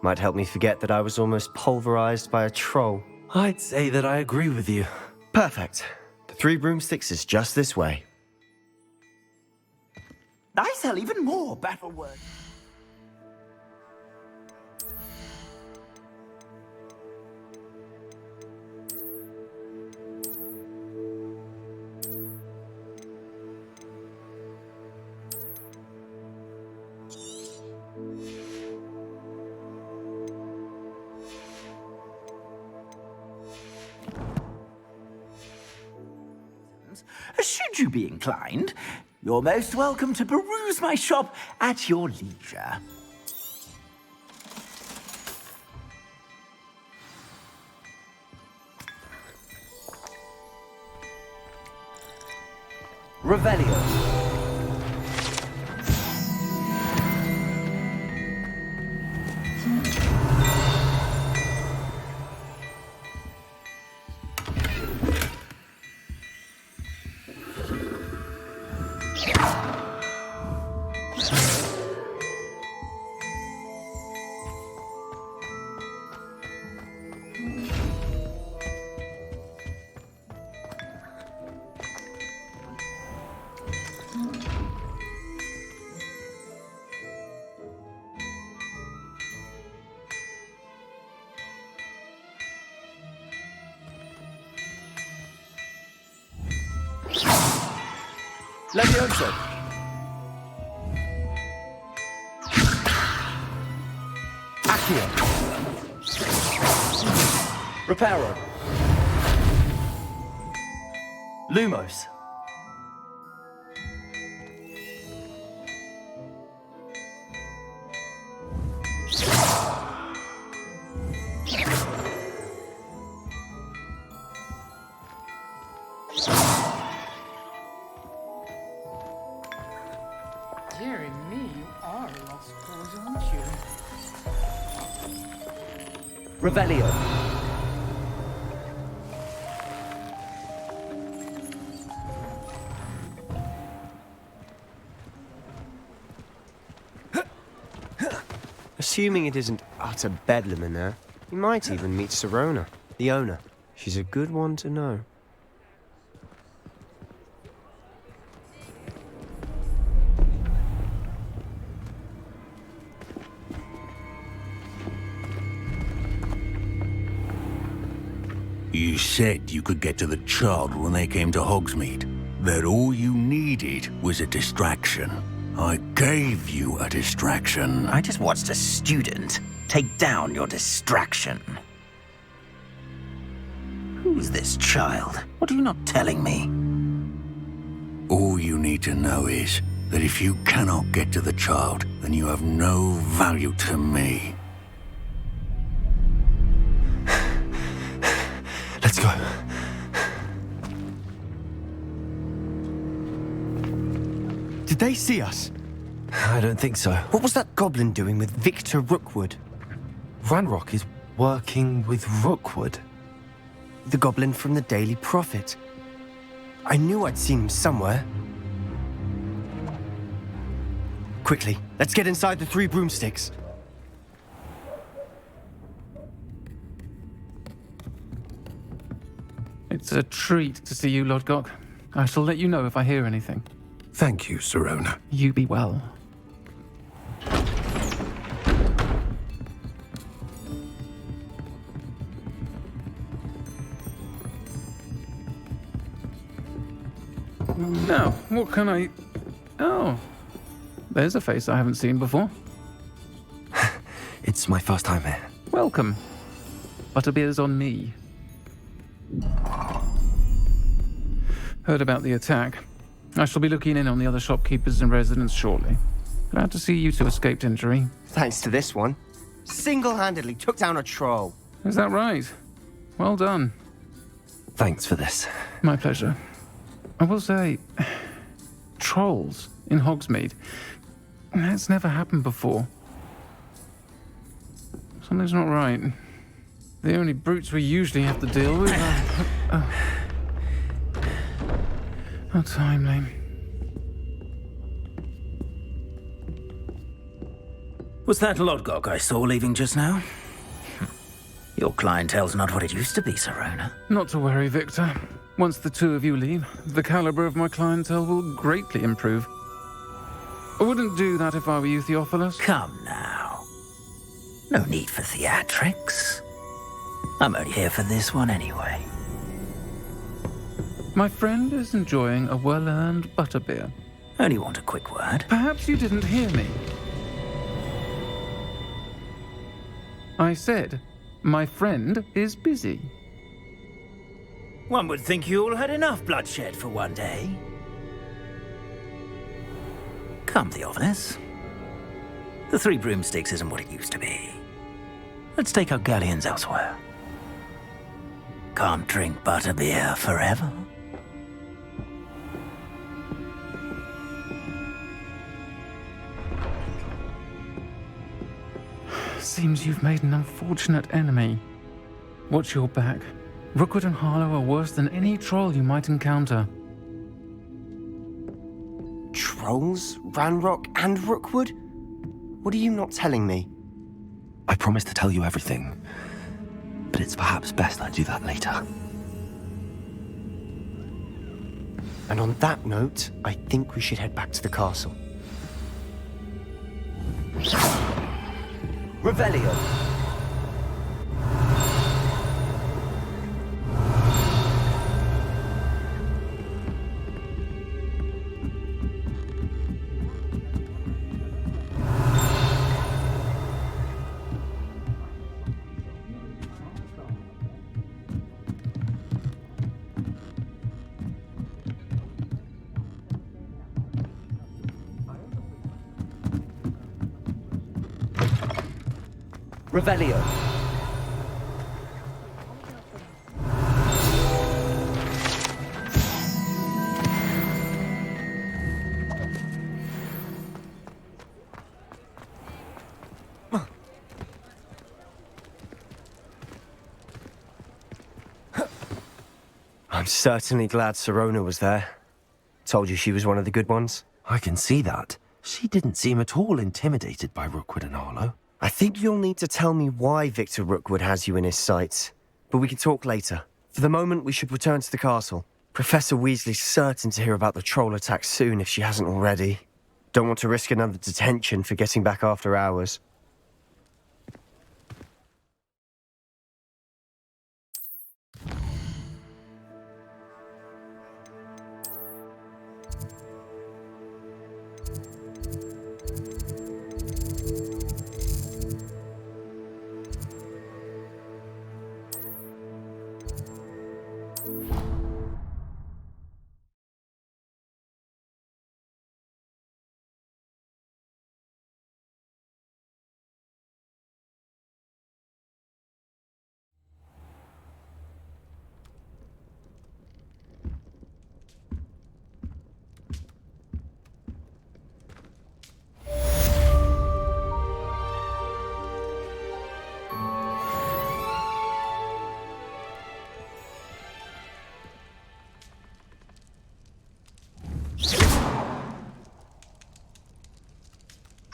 Speaker 15: Might help me forget that I was almost pulverized by a troll.
Speaker 3: I'd say that I agree with you.
Speaker 15: Perfect. The 3 broomsticks is just this way.
Speaker 22: I sell even more battle words. should you be inclined, you're most welcome to peruse my shop at your leisure.
Speaker 12: Revelio. Levioso. Accio. Reparo. Lumos.
Speaker 1: Dearie me, you are a lost cause, aren't you?
Speaker 12: Revelio.
Speaker 15: Assuming it isn't utter bedlam in there, you might even meet Sirona, the owner. She's a good one to know.
Speaker 18: You said you could get to the child when they came to Hogsmeade. That all you needed was a distraction. I gave you a distraction.
Speaker 17: I just watched a student take down your distraction. Who's this child? What are you not telling me?
Speaker 18: All you need to know is that if you cannot get to the child, then you have no value to me.
Speaker 15: Let's go. Did they see us?
Speaker 9: I don't think so.
Speaker 15: What was that goblin doing with Victor Rookwood?
Speaker 9: Ranrock is working with Rookwood.
Speaker 15: The goblin from the Daily Prophet. I knew I'd seen him somewhere. Quickly, let's get inside the 3 broomsticks.
Speaker 13: It's a treat to see you, Lodgok. I shall let you know if I hear anything.
Speaker 21: Thank you, Sirona.
Speaker 13: You be well. Now, what can I... Oh, there's a face I haven't seen before.
Speaker 9: It's my first time here.
Speaker 13: Welcome. Butterbeer's on me. Heard about the attack. I shall be looking in on the other shopkeepers and residents shortly. Glad to see you two escaped injury.
Speaker 15: Thanks to this one. Single-handedly took down a troll.
Speaker 13: Is that right? Well done.
Speaker 9: Thanks for this.
Speaker 13: My pleasure. I will say, trolls in Hogsmeade. That's never happened before. Something's not right. The only brutes we usually have to deal with are... How timely.
Speaker 17: Was that Lodgok I saw leaving just now? Your clientele's not what it used to be, Sirona.
Speaker 13: Not to worry, Victor. Once the two of you leave, the caliber of my clientele will greatly improve. I wouldn't do that if I were you, Theophilus.
Speaker 17: Come now. No need for theatrics. I'm only here for this one anyway.
Speaker 13: My friend is enjoying a well-earned butterbeer.
Speaker 17: Only want a quick word.
Speaker 13: Perhaps you didn't hear me. I said, my friend is busy.
Speaker 17: One would think you all had enough bloodshed for one day.
Speaker 12: come to the office. The Three Broomsticks isn't what it used to be. Let's take our galleons elsewhere. Can't drink butterbeer forever.
Speaker 13: Seems you've made an unfortunate enemy. Watch your back. Rookwood and Harlow are worse than any troll you might encounter.
Speaker 15: Trolls? Ranrock and Rookwood? What are you not telling me?
Speaker 3: I promised to tell you everything, but it's perhaps best I do that later.
Speaker 15: And on that note, I think we should head back to the castle.
Speaker 12: Revelio. Revelio.
Speaker 15: I'm certainly glad Sirona was there. Told you she was one of the good ones.
Speaker 3: I can see that. She didn't seem at all intimidated by Rookwood and Harlow.
Speaker 15: I think you'll need to tell me why Victor Rookwood has you in his sights. But we can talk later. For the moment, we should return to the castle. Professor Weasley's certain to hear about the troll attack soon if she hasn't already. Don't want to risk another detention for getting back after hours.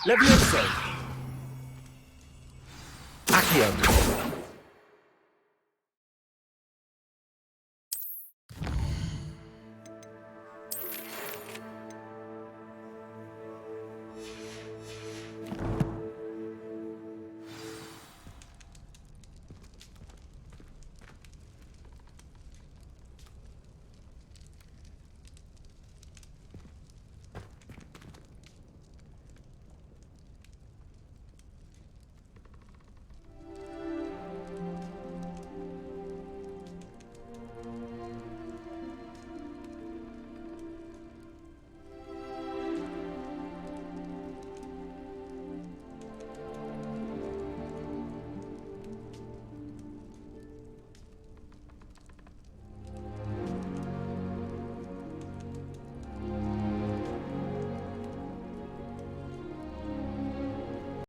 Speaker 12: Levioso. Accio.